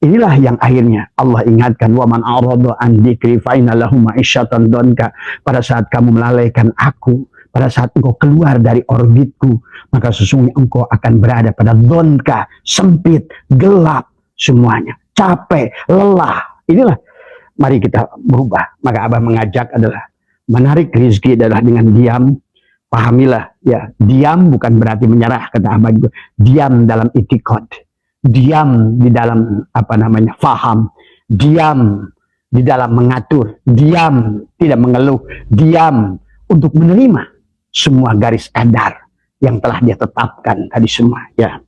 Inilah yang akhirnya Allah ingatkan, wa man a'rada an dzikri fa inna lahu ma'isyatan donka. Pada saat kamu melalaikan aku, pada saat engkau keluar dari orbitku, maka sesungguhnya engkau akan berada pada donka, sempit, gelap, semuanya, capek, lelah. Inilah, mari kita berubah. Maka Abah mengajak adalah menarik rezeki adalah dengan diam. Pahamilah, ya, diam bukan berarti menyerah, kata Abah juga. Diam dalam itikad, diam di dalam faham, diam di dalam mengatur, diam tidak mengeluh, diam untuk menerima semua garis edar yang telah dia tetapkan tadi semua, ya.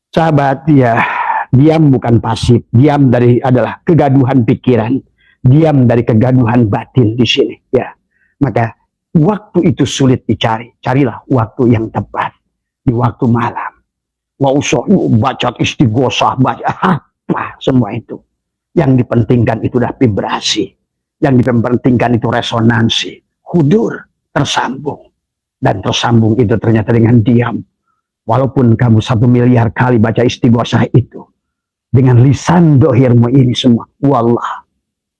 Sahabat, ya, diam bukan pasif, diam adalah kegaduhan pikiran, diam dari kegaduhan batin di sini, ya. Maka waktu itu sulit dicari, carilah waktu yang tepat di waktu malam. Nggak usah baca istighosah, baca apa semua itu. Yang dipentingkan itu dah vibrasi, yang dipentingkan itu resonansi, hudur, tersambung. Dan tersambung itu ternyata dengan diam. Walaupun kamu 1 miliar kali baca istighosah itu, dengan lisan dohirmu ini semua, wallah.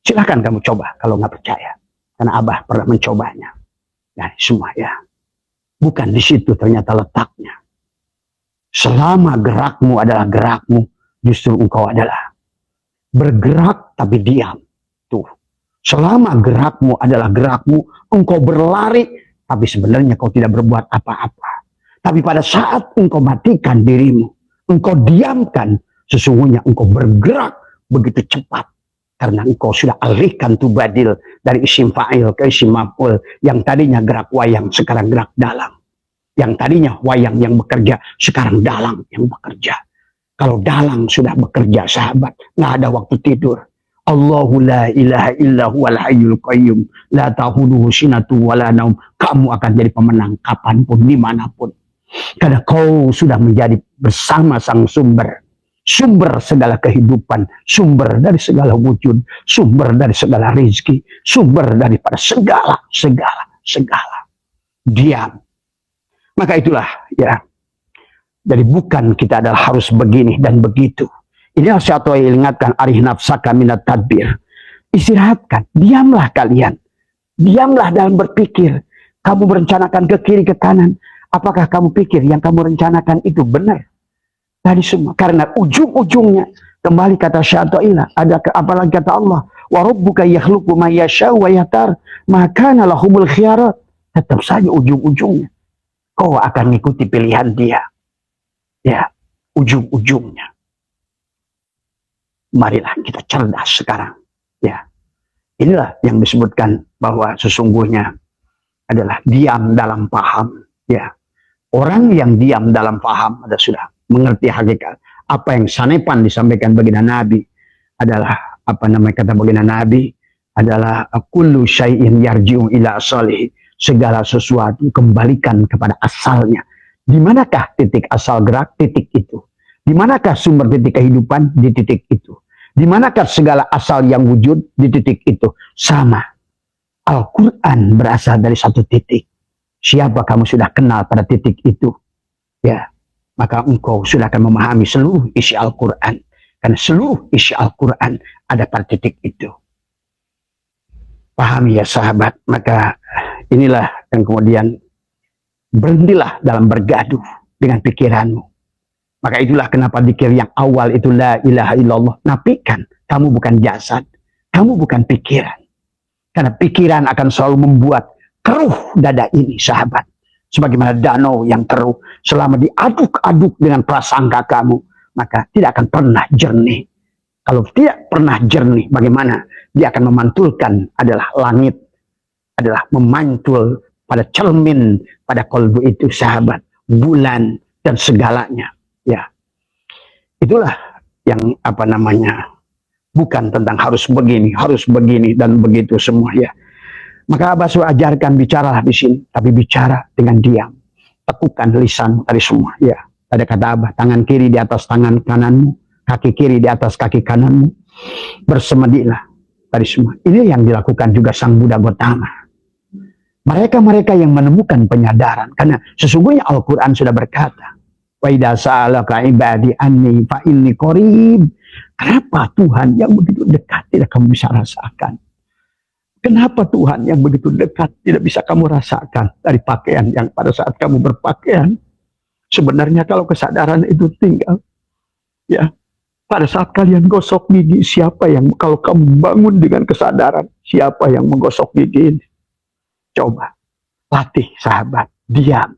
Silakan kamu coba kalau nggak percaya. Karena Abah pernah mencobanya. Dan semua, ya. Bukan di situ ternyata letaknya. Selama gerakmu adalah gerakmu, justru engkau adalah bergerak tapi diam. Tuh. Selama gerakmu adalah gerakmu, engkau berlari, tapi sebenarnya kau tidak berbuat apa-apa. Tapi pada saat engkau matikan dirimu, engkau diamkan, sesungguhnya engkau bergerak begitu cepat. Karena engkau sudah alihkan tubadil dari isim fa'il ke isim maf'ul. Yang tadinya gerak wayang, sekarang gerak dalang. Yang tadinya wayang yang bekerja, sekarang dalang yang bekerja. Kalau dalang sudah bekerja, sahabat, nggak ada waktu tidur. Allahu la ilaha illa huwal hayyul qayyum, la ta'khudhuhu sinatu wala naum. Kamu akan jadi pemenang kapanpun, dimanapun. Karena kau sudah menjadi bersama sang sumber. Sumber segala kehidupan, sumber dari segala wujud, sumber dari segala rezeki, sumber daripada segala. Diam. Maka itulah ya. Jadi bukan kita adalah harus begini dan begitu. Inilah saya ingatkan, arih nafsaka minat tadbir. Istirahatkan, diamlah kalian. Diamlah dalam berpikir. Kamu merencanakan ke kiri ke kanan. Apakah kamu pikir yang kamu rencanakan itu benar? Dari semua, karena ujung-ujungnya kembali kata Syai'ila, ada apalagi kata Allah, wa rabbuka yakhluqu ma yasha'u wa yahtar, maka lahumul khiyarat. Tetap saja ujung-ujungnya kau akan mengikuti pilihan dia. Ya, ujung-ujungnya. Marilah kita cerdas sekarang. Ya, inilah yang disebutkan bahwa sesungguhnya adalah diam dalam paham. Ya, orang yang diam dalam paham ada sudah mengerti hakikat. Apa yang sanepan disampaikan baginda Nabi adalah apa namanya kata baginda Nabi adalah kullu syai'in yarji'u ila asalihi. Segala sesuatu kembalikan kepada asalnya. Di manakah titik asal gerak? Titik itu. Di manakah sumber titik kehidupan? Di titik itu. Di manakah segala asal yang wujud? Di titik itu. Sama. Al-Quran berasal dari satu titik. Siapa kamu sudah kenal pada titik itu? Ya. Maka engkau sudah akan memahami seluruh isi Al-Quran. Karena seluruh isi Al-Quran ada pada titik itu. Pahami ya sahabat. Maka inilah yang kemudian berhentilah dalam bergaduh dengan pikiranmu. Maka itulah kenapa zikir yang awal itu la ilaha illallah. Nafikan, kamu bukan jasad. Kamu bukan pikiran. Karena pikiran akan selalu membuat keruh dada ini sahabat. Sebagaimana danau yang keruh, selama diaduk-aduk dengan prasangka kamu, maka tidak akan pernah jernih. Kalau tidak pernah jernih, bagaimana dia akan memantulkan adalah langit, adalah memantul pada cermin, pada kolbu itu sahabat, bulan dan segalanya. Ya, itulah yang apa namanya, bukan tentang harus begini dan begitu semua ya. Maka Abah sudah ajarkan bicaralah di sini, tapi bicara dengan diam. Tekukan lisan tadi semua. Ya, ada kata Abah, tangan kiri di atas tangan kananmu, kaki kiri di atas kaki kananmu. Bersemedilah tadi semua. Ini yang dilakukan juga Sang Buddha Gautama. Mereka-mereka yang menemukan penyadaran, karena sesungguhnya Al-Quran sudah berkata, wa idza sa'alaka ibadi anni fa inni qarib. Kenapa Tuhan yang begitu dekat tidak kamu bisa rasakan? Kenapa Tuhan yang begitu dekat tidak bisa kamu rasakan dari pakaian yang pada saat kamu berpakaian? Sebenarnya kalau kesadaran itu tinggal, ya, pada saat kalian gosok gigi, siapa yang, kalau kamu bangun dengan kesadaran, siapa yang menggosok gigi ini? Coba, latih sahabat, diam.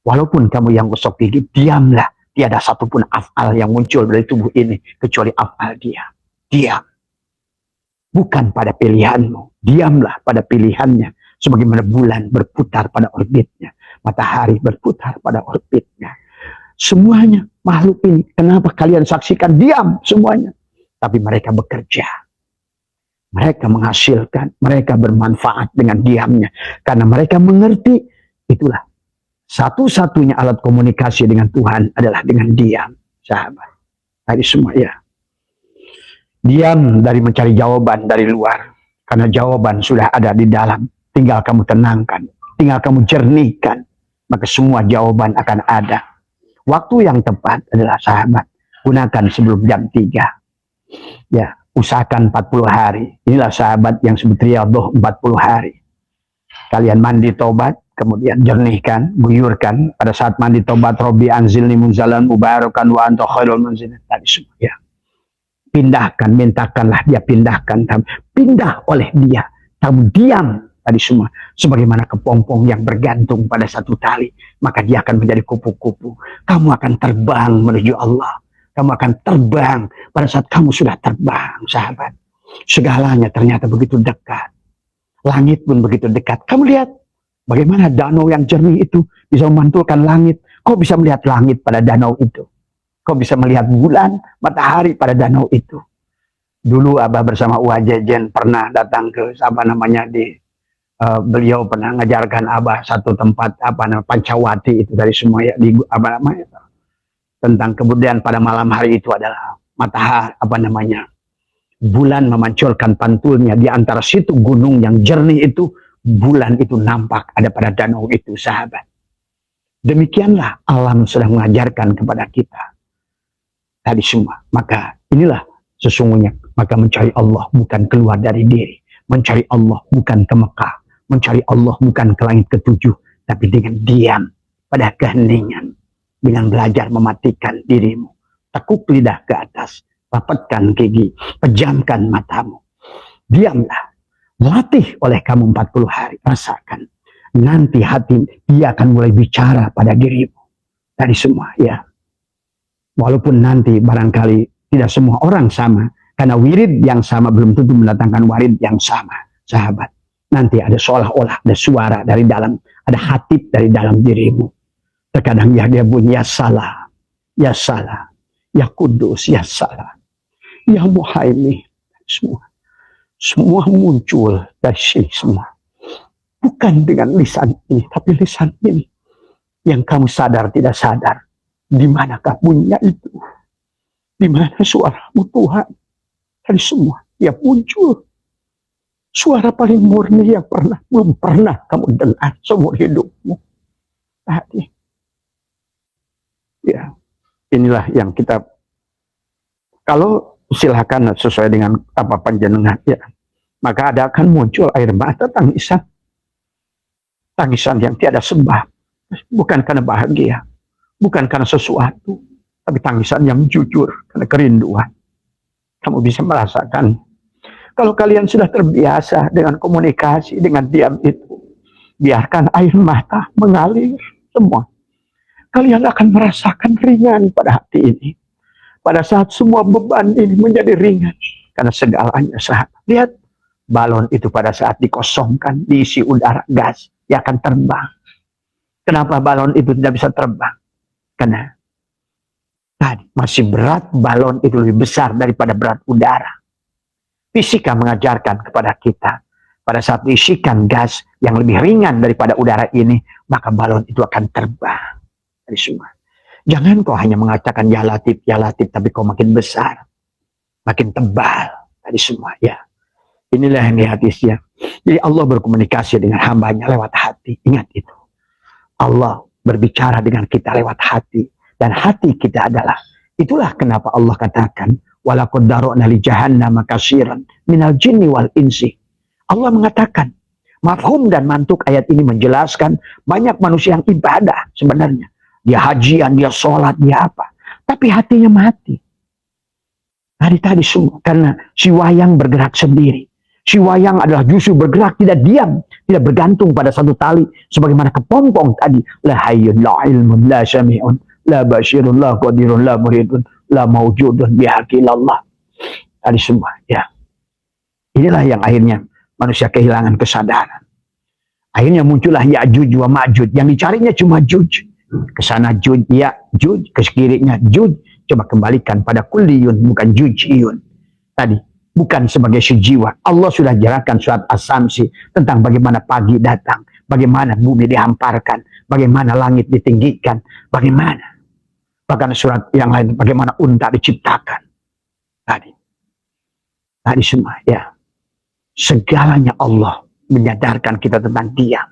Walaupun kamu yang gosok gigi, diamlah. Tiada satupun af'al yang muncul dari tubuh ini, kecuali af'al dia. Diam. Bukan pada pilihanmu, diamlah pada pilihannya. Sebagaimana bulan berputar pada orbitnya, matahari berputar pada orbitnya. Semuanya makhluk ini, kenapa kalian saksikan diam semuanya? Tapi mereka bekerja. Mereka menghasilkan, mereka bermanfaat dengan diamnya. Karena mereka mengerti, itulah satu-satunya alat komunikasi dengan Tuhan adalah dengan diam, sahabat. Tadi semua ya. Diam dari mencari jawaban dari luar. Karena jawaban sudah ada di dalam. Tinggal kamu tenangkan. Tinggal kamu jernihkan. Maka semua jawaban akan ada. Waktu yang tepat adalah sahabat. Gunakan sebelum jam 3. Ya, usahakan 40 hari. Inilah sahabat yang sebut riyadhah 40 hari. Kalian mandi tobat. Kemudian jernihkan, guyurkan. Pada saat mandi tobat, Robbi anzilni munzalan mubarakan wa anta khairul munzilin. Tadi semua ya. Pindahkan, mintakanlah dia pindahkan. Pindah oleh dia. Kamu diam tadi semua. Sebagaimana kepompong yang bergantung pada satu tali. Maka dia akan menjadi kupu-kupu. Kamu akan terbang menuju Allah. Kamu akan terbang pada saat kamu sudah terbang, sahabat. Segalanya ternyata begitu dekat. Langit pun begitu dekat. Kamu lihat bagaimana danau yang jernih itu bisa memantulkan langit. Kau bisa melihat langit pada danau itu. Kau bisa melihat bulan, matahari pada danau itu. Dulu Abah bersama Uwa Jejen pernah datang ke beliau pernah ngajarkan Abah satu tempat Pancawati itu dari semua ya, di tentang kemudian pada malam hari itu adalah matahari bulan memanculkan pantulnya di antara situ gunung yang jernih itu, bulan itu nampak ada pada danau itu, sahabat. Demikianlah alam sedang mengajarkan kepada kita tadi semua. Maka inilah sesungguhnya, maka mencari Allah bukan keluar dari diri, mencari Allah bukan ke Mekah, mencari Allah bukan ke langit ketujuh, tapi dengan diam pada keheningan, dengan belajar mematikan dirimu, tekuk lidah ke atas, rapatkan gigi, pejamkan matamu, diamlah, latih oleh kamu 40 hari, rasakan, nanti hati dia akan mulai bicara pada dirimu, tadi semua ya. Walaupun nanti barangkali tidak semua orang sama, karena wirid yang sama belum tentu mendatangkan wirid yang sama, sahabat. Nanti ada seolah-olah ada suara dari dalam, ada hatib dari dalam dirimu. Terkadang ya dia bunyi ya salah, ya salah, ya kudus, ya salah, ya muhaimin, semua muncul dari sini semua. Bukan dengan lisan ini, tapi lisan ini yang kamu sadar tidak sadar. Di manakah bunyinya itu? Di mana suaramu Tuhan? Dari semua yang muncul. Suara paling murni yang belum pernah kamu dengar seumur hidupmu. Tadi. Ya, inilah yang kita, kalau silakan sesuai dengan apa panjenengan ya, maka ada akan muncul air mata tangisan. Tangisan yang tiada sebab. Bukan karena bahagia. Bukan karena sesuatu, tapi tangisan yang jujur karena kerinduan. Kamu bisa merasakan. Kalau kalian sudah terbiasa dengan komunikasi, dengan diam itu, biarkan air mata mengalir semua. Kalian akan merasakan ringan pada hati ini. Pada saat semua beban ini menjadi ringan. Karena segalanya sahabat. Lihat, balon itu pada saat dikosongkan, diisi udara gas, dia akan terbang. Kenapa balon itu tidak bisa terbang? Karena tadi masih berat, balon itu lebih besar daripada berat udara. Fisika mengajarkan kepada kita, pada saat diisikan gas yang lebih ringan daripada udara ini, maka balon itu akan terbang. Dari semua. Jangan kau hanya mengatakan ya latif, tapi kau makin besar, makin tebal. Tadi semua ya. Inilah yang di hadisnya. Jadi Allah berkomunikasi dengan hambanya lewat hati. Ingat itu. Allah berbicara dengan kita lewat hati, dan hati kita adalah, itulah kenapa Allah katakan walaqad dara'na li jahannam katsiran minal jinni wal insi. Allah mengatakan, mafhum dan mantuk ayat ini menjelaskan banyak manusia yang ibadah sebenarnya, dia hajian, dia sholat, dia apa, tapi hatinya mati. Tadi semua karena si wayang bergerak sendiri. Si wayang adalah justru bergerak, tidak diam, tidak bergantung pada satu tali, sebagaimana kepompong tadi. La hayyun, la ilmun, la syami'un, la basyirun, la qadirun, la muridun, la mawjudun, bihaqilallah. Tadi semua, ya. Inilah yang akhirnya manusia kehilangan kesadaran. Akhirnya muncullah Ya'juj wa Ma'juj. Yang dicarinya cuma Juj. Kesana Juj, ya Juj, ke kirinya Juj. Coba kembalikan pada kulliyun, bukan Jujiyun. Tadi. Bukan sebagai sejiwa. Allah sudah jelaskan surat As-Samsi tentang bagaimana pagi datang, bagaimana bumi dihamparkan, bagaimana langit ditinggikan, bagaimana. Bahkan surat yang lain, bagaimana unta diciptakan. Tadi semua, ya. Segalanya Allah menyadarkan kita tentang diam.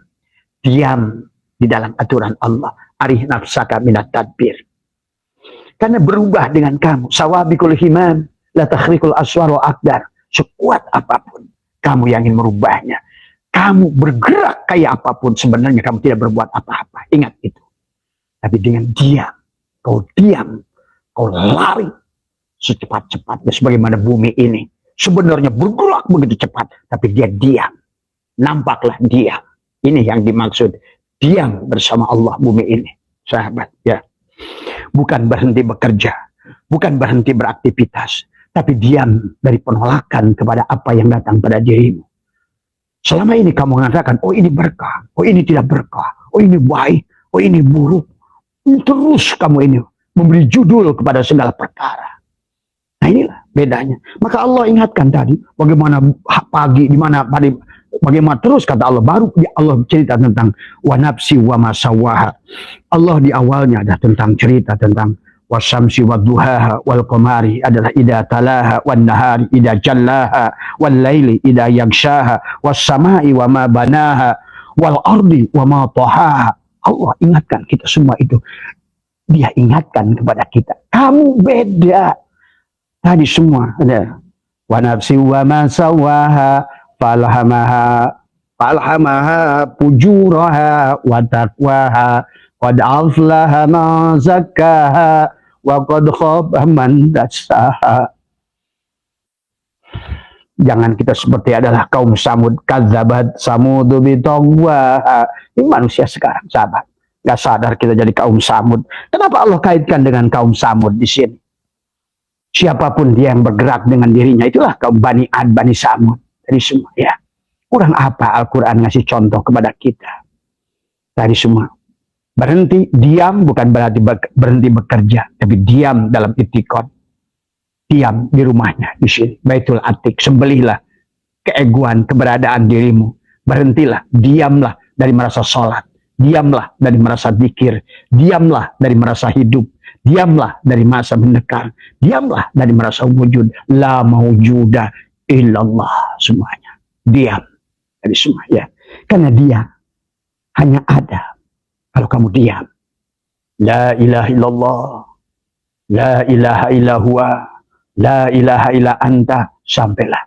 Diam di dalam aturan Allah. Arih nafsaka minat tadbir. Karena berubah dengan kamu. Sawabikul himam. La takhrikul aswar wa akdar. Sekuat apapun kamu yang ingin merubahnya, kamu bergerak kayak apapun, sebenarnya kamu tidak berbuat apa-apa. Ingat itu. Tapi dengan diam, kau lari secepat-cepatnya, sebagaimana bumi ini sebenarnya bergerak begitu cepat, tapi dia diam. Nampaklah diam. Ini yang dimaksud diam bersama Allah bumi ini, sahabat ya. Bukan berhenti bekerja, bukan berhenti beraktivitas, tapi diam dari penolakan kepada apa yang datang pada dirimu. Selama ini kamu mengatakan, oh ini berkah, oh ini tidak berkah, oh ini baik, oh ini buruk. Terus kamu ini memberi judul kepada segala perkara. Nah inilah bedanya. Maka Allah ingatkan tadi, bagaimana pagi, bagaimana terus kata Allah, baru Allah cerita tentang wa nafsi wa masawaha. Allah di awalnya ada tentang cerita tentang wasyamsi wadduhaha wal qamari adalah idza talaha wan nahari idza jallaha wal laili idza yaghshaha was samai wa ma banaha wal ardi wa ma tahaha. Allah ingatkan kita semua itu. Dia ingatkan kepada kita, kamu beda. Tadi semua ada wa nafsi wa ma sawaha falhamaha fujuraha wa taqwaha qad aflaha ma zakkaha wa qad khaba man dassaha. Jangan kita seperti adalah kaum Samud, kadzabat samudu bitagwaha. Ini manusia sekarang, sahabat. Gak sadar kita jadi kaum Samud. Kenapa Allah kaitkan dengan kaum Samud di sini? Siapapun dia yang bergerak dengan dirinya, itulah kaum Bani Ad, Bani Samud. Dari semua, ya. Kurang apa Al-Quran ngasih contoh kepada kita? Dari semua. Berhenti, diam bukan berarti berhenti bekerja, tapi diam dalam itikad. Diam di rumahnya, di sini. Baitul Atiq, sembelihlah keegoan, keberadaan dirimu. Berhentilah, diamlah dari merasa sholat. Diamlah dari merasa zikir. Diamlah dari merasa hidup. Diamlah dari merasa mendekar. Diamlah dari merasa wujud. La maujuda illallah, semuanya. Diam dari semua, ya. Karena dia hanya ada kalau kamu diam. La ilaha illallah, la ilaha illallah, la ilaha illa anta. Sampailah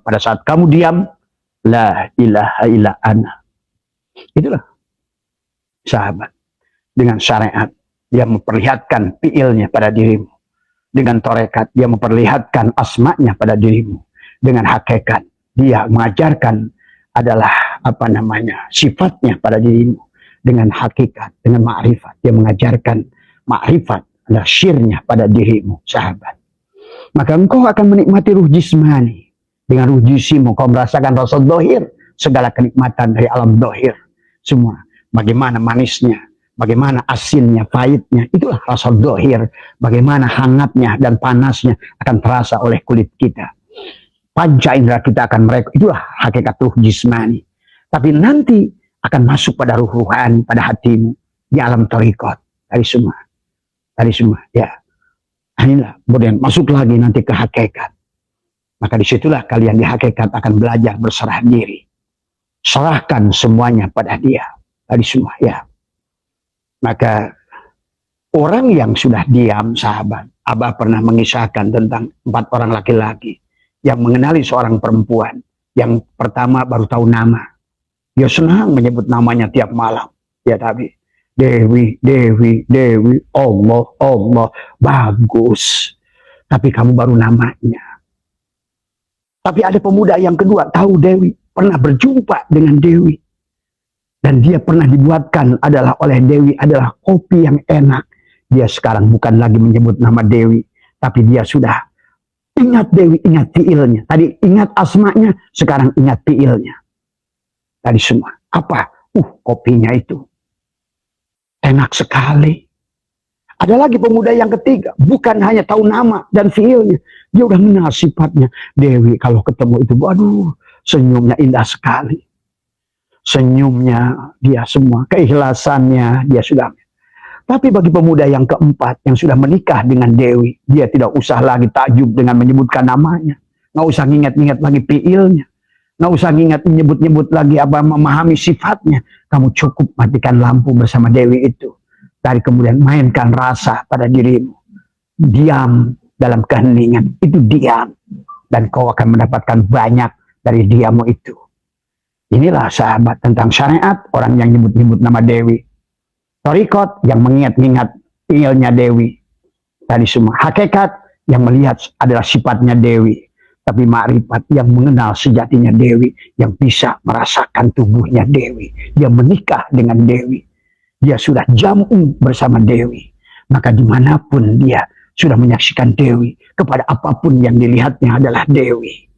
pada saat kamu diam, la ilaha illa ana. Itulah sahabat. Dengan syariat dia memperlihatkan fiilnya pada dirimu. Dengan torekat dia memperlihatkan asma'nya pada dirimu. Dengan hakikat dia mengajarkan adalah sifatnya pada dirimu. Dengan hakikat, dengan ma'rifat dia mengajarkan ma'rifat adalah syirnya pada dirimu, sahabat. Maka engkau akan menikmati ruh jismani. Dengan ruh jisimu kau merasakan rasa dohir, segala kenikmatan dari alam dohir semua. Bagaimana manisnya, bagaimana asinnya, pahitnya, itulah rasa dohir. Bagaimana hangatnya dan panasnya akan terasa oleh kulit kita. Panca indera kita akan mereka, itulah hakikat ruh jismani. Tapi nanti akan masuk pada ruh ruhani, pada hatimu, di alam thariqat, dari semua, ya. Inilah, kemudian masuk lagi nanti ke hakikat. Maka disitulah kalian di hakikat akan belajar berserah diri. Serahkan semuanya pada dia, dari semua, ya. Maka orang yang sudah diam, sahabat, Abah pernah mengisahkan tentang 4 orang laki-laki yang mengenali seorang perempuan. Yang pertama baru tahu nama. Dia senang menyebut namanya tiap malam. Ya tapi Dewi, Dewi, Dewi, Allah, Allah, bagus. Tapi kamu baru namanya. Tapi ada pemuda yang kedua tahu Dewi, pernah berjumpa dengan Dewi. Dan dia pernah dibuatkan oleh Dewi adalah kopi yang enak. Dia sekarang bukan lagi menyebut nama Dewi, tapi dia sudah ingat Dewi, ingat fiilnya. Tadi ingat asmanya, sekarang ingat fiilnya. Tadi semua. Apa? Kopinya itu enak sekali. Ada lagi pemuda yang ketiga, bukan hanya tahu nama dan fiilnya, dia udah mengenal sifatnya. Dewi kalau ketemu itu, waduh, senyumnya indah sekali. Senyumnya dia semua, keikhlasannya dia sudah. Tapi bagi pemuda yang keempat yang sudah menikah dengan Dewi, dia tidak usah lagi takjub dengan menyebutkan namanya, nggak usah nginget-nginget lagi fiilnya, nggak usah nginget menyebut-nyebut lagi memahami sifatnya. Kamu cukup matikan lampu bersama Dewi itu. Dari kemudian mainkan rasa pada dirimu. Diam dalam keheningan. Itu diam. Dan kau akan mendapatkan banyak dari diammu itu. Inilah sahabat tentang syariat. Orang yang nyebut-nyebut nama Dewi. Thariqat yang mengingat-ingat fiilnya Dewi. Tadi semua. Hakikat yang melihat adalah sifatnya Dewi. Tapi ma'rifat yang mengenal sejatinya Dewi. Yang bisa merasakan tubuhnya Dewi. Dia menikah dengan Dewi. Dia sudah jamu bersama Dewi. Maka dimanapun dia sudah menyaksikan Dewi. Kepada apapun yang dilihatnya adalah Dewi.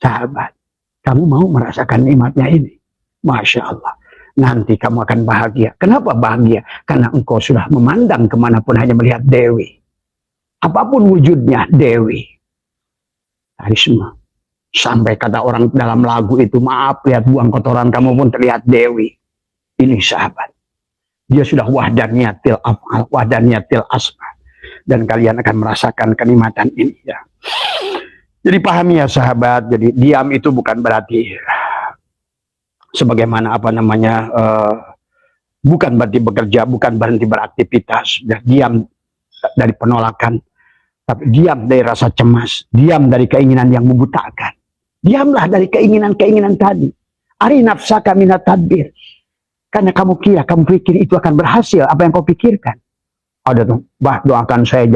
Sahabat, kamu mau merasakan nikmatnya ini? Masya Allah. Nanti kamu akan bahagia. Kenapa bahagia? Karena engkau sudah memandang kemanapun hanya melihat Dewi. Apapun wujudnya, Dewi. Hari semua. Sampai kata orang dalam lagu itu, maaf, lihat buang kotoran kamu pun terlihat Dewi. Ini sahabat. Dia sudah wahdaniyatil af'al, wahdaniyatil asma. Dan kalian akan merasakan kenikmatan ini. Ya. Jadi pahami ya sahabat. Jadi diam itu bukan berarti sebagaimana bukan berarti bekerja, bukan berhenti beraktivitas. Diam dari penolakan. Tapi diam dari rasa cemas. Diam dari keinginan yang membutakan. Diamlah dari keinginan-keinginan tadi. Ari nafsaka minat tadbir. Karena kamu pikir itu akan berhasil. Apa yang kau pikirkan? Ada tuh, bah doakan saya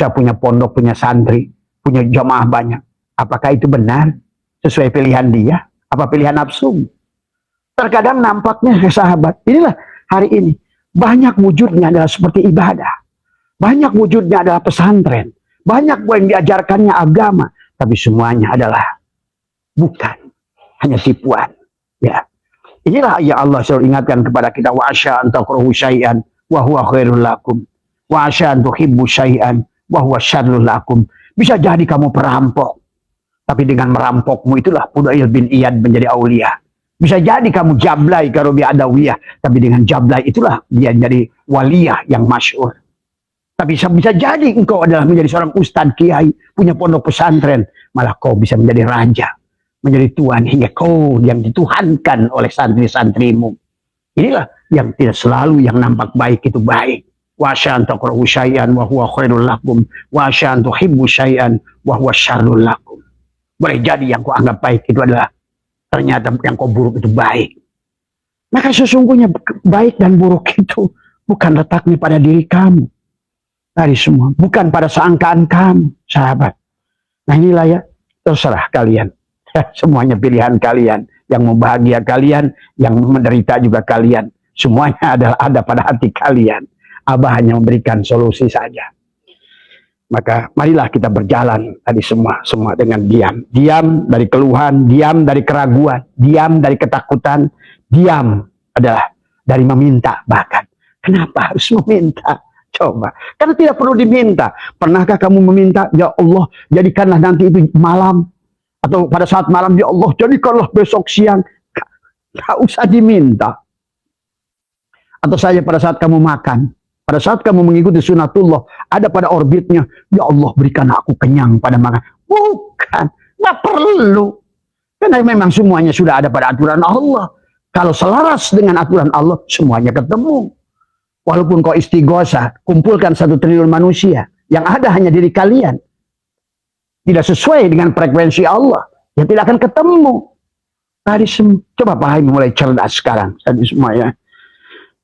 punya pondok, punya santri, punya jamaah banyak. Apakah itu benar? Sesuai pilihan dia? Apa pilihan nafsu? Terkadang nampaknya sahabat. Inilah hari ini. Banyak wujudnya adalah seperti ibadah. Banyak wujudnya adalah pesantren. Banyak yang diajarkannya agama. Tapi semuanya adalah bukan, hanya tipuan. Ya, inilah yang Allah selalu ingatkan kepada kita. Wa asya an takrahu syai'an wa huwa khairul lakum. Wa asya an tuhibbu syai'an wa huwa syarrul lakum. Bisa jadi kamu perampok, tapi dengan merampokmu itulah Fudail bin Iyad menjadi aulia. Bisa jadi kamu jablay karobi adawiyah, tapi dengan jablay itulah dia menjadi waliyah yang masyhur. Tapi bisa jadi engkau adalah menjadi seorang ustadz kiai, punya pondok pesantren, malah kau bisa menjadi raja, menjadi tuan, hingga kau yang dituhankan oleh santri-santrimu. Inilah yang tidak selalu yang nampak baik itu baik. Wa asya an takrahu syai'an wa huwa khairul lakum wa asya an tuhibbu syai'an wa huwa syarrul lakum. Boleh jadi yang kau anggap baik itu adalah ternyata yang kau buruk itu baik. Maka sesungguhnya baik dan buruk itu bukan letaknya pada diri kamu. Dari semua, bukan pada sangkaan kamu, sahabat. Nah inilah ya, terserah kalian. Semuanya pilihan kalian. Yang membahagia kalian, yang menderita juga kalian. Semuanya adalah ada pada hati kalian. Abah hanya memberikan solusi saja. Maka marilah kita berjalan tadi semua dengan diam. Diam dari keluhan, diam dari keraguan, diam dari ketakutan, diam adalah dari meminta bahkan. Kenapa harus meminta? Coba, karena tidak perlu diminta. Pernahkah kamu meminta, ya Allah, jadikanlah nanti itu malam, atau pada saat malam, ya Allah, jadikanlah besok siang. Gak usah diminta. Atau saja pada saat kamu makan, pada saat kamu mengikuti sunatullah, ada pada orbitnya, ya Allah, berikan aku kenyang pada makan. Bukan, gak perlu. Karena memang semuanya sudah ada pada aturan Allah. Kalau selaras dengan aturan Allah, semuanya ketemu. Walaupun kau istighosah, kumpulkan 1 triliun manusia, yang ada hanya diri kalian. Tidak sesuai dengan frekuensi Allah, ya tidak akan ketemu. Tadi coba pahami mulai cerdas sekarang, tadi semua ya.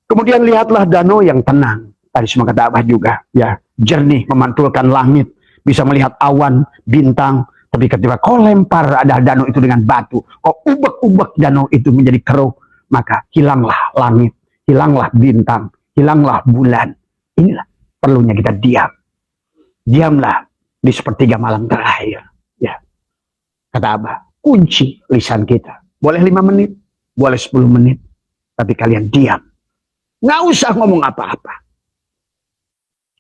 Kemudian lihatlah danau yang tenang. Tadi semua kata Abah juga, ya jernih, memantulkan langit, bisa melihat awan, bintang. Tapi ketika kau lempar ada danau itu dengan batu, kau ubek-ubek danau itu menjadi keruh, maka hilanglah langit, hilanglah bintang, hilanglah bulan. Inilah perlunya kita diam. Diamlah di sepertiga malam terakhir. Ya, kata Abah, kunci lisan kita. Boleh 5 menit, boleh 10 menit, tapi kalian diam. Nggak usah ngomong apa-apa.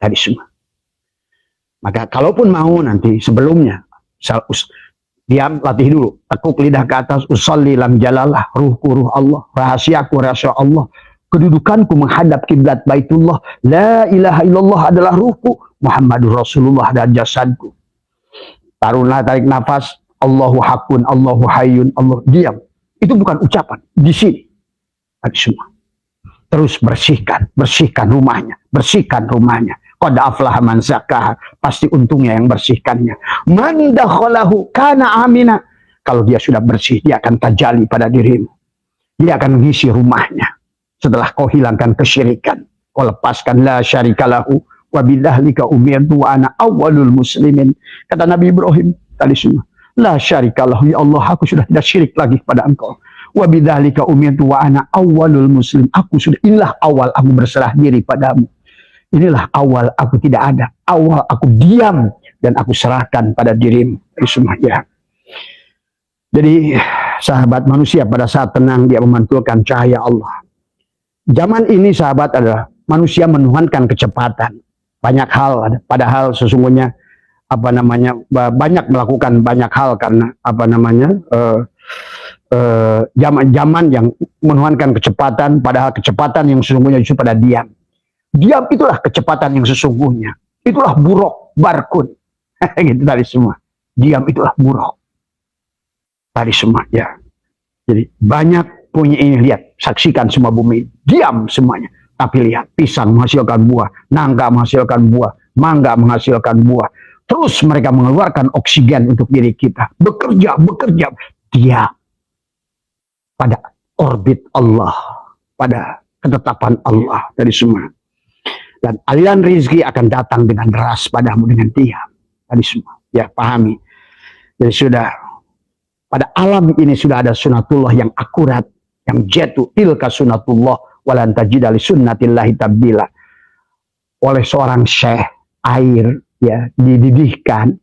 Tadi semua. Maka kalaupun mau nanti sebelumnya, diam, latih dulu. Tekuk lidah ke atas, usolli lam jalalah, ruhku ruh Allah, rahasiaku rahasia Allah. Kedudukanku menghadap kiblat Baitullah. La ilaha illallah adalah ruhku. Muhammadur Rasulullah adalah jasadku. Taruhlah, tarik nafas. Allahu hakun, Allahu hayyun, Allah. Diam. Itu bukan ucapan. Di sini. Tadi semua. Terus bersihkan rumahnya. Bersihkan rumahnya. Qad aflaha man zakkaha. Pasti untungnya yang bersihkannya. Man dakhalahu kana amina. Kalau dia sudah bersih, dia akan tajali pada dirimu. Dia akan mengisi rumahnya. Setelah kau hilangkan kesyirikan, kau lepaskan la syarikalahu wa bidzalika umirtu wa ana awwalul muslimin. Kata Nabi Ibrahim tadi semua, la syarikalahu, ya Allah, aku sudah tidak syirik lagi kepada engkau. Wa bidzalika umirtu wa ana awwalul muslim. Inilah awal aku berserah diri padamu. Inilah awal aku tidak ada. Awal aku diam dan aku serahkan pada dirimu. Ya. Jadi sahabat manusia pada saat tenang dia memantulkan cahaya Allah. Zaman ini sahabat adalah manusia menuhankan kecepatan. Banyak hal, padahal sesungguhnya banyak melakukan banyak hal karena zaman yang menuhankan kecepatan, padahal kecepatan yang sesungguhnya itu pada diam. Diam itulah kecepatan yang sesungguhnya. Itulah buruk, barkun. Gitu tadi semua. Diam itulah buruk. Tadi semua, ya. Jadi banyak punya ini, lihat, saksikan semua bumi. Diam semuanya. Tapi lihat, pisang menghasilkan buah, nangka menghasilkan buah, mangga menghasilkan buah. Terus mereka mengeluarkan oksigen untuk diri kita. Bekerja. Dia pada orbit Allah. Pada ketetapan Allah dari semua. Dan aliran rezeki akan datang dengan deras padamu dengan diam. Tadi semua. Ya, pahami. Jadi sudah, pada alam ini sudah ada sunatullah yang akurat. Yang jatuh. Tilka sunatullah. Walan tajida li sunnatillahi tabdila. Oleh seorang syekh, air ya dididihkan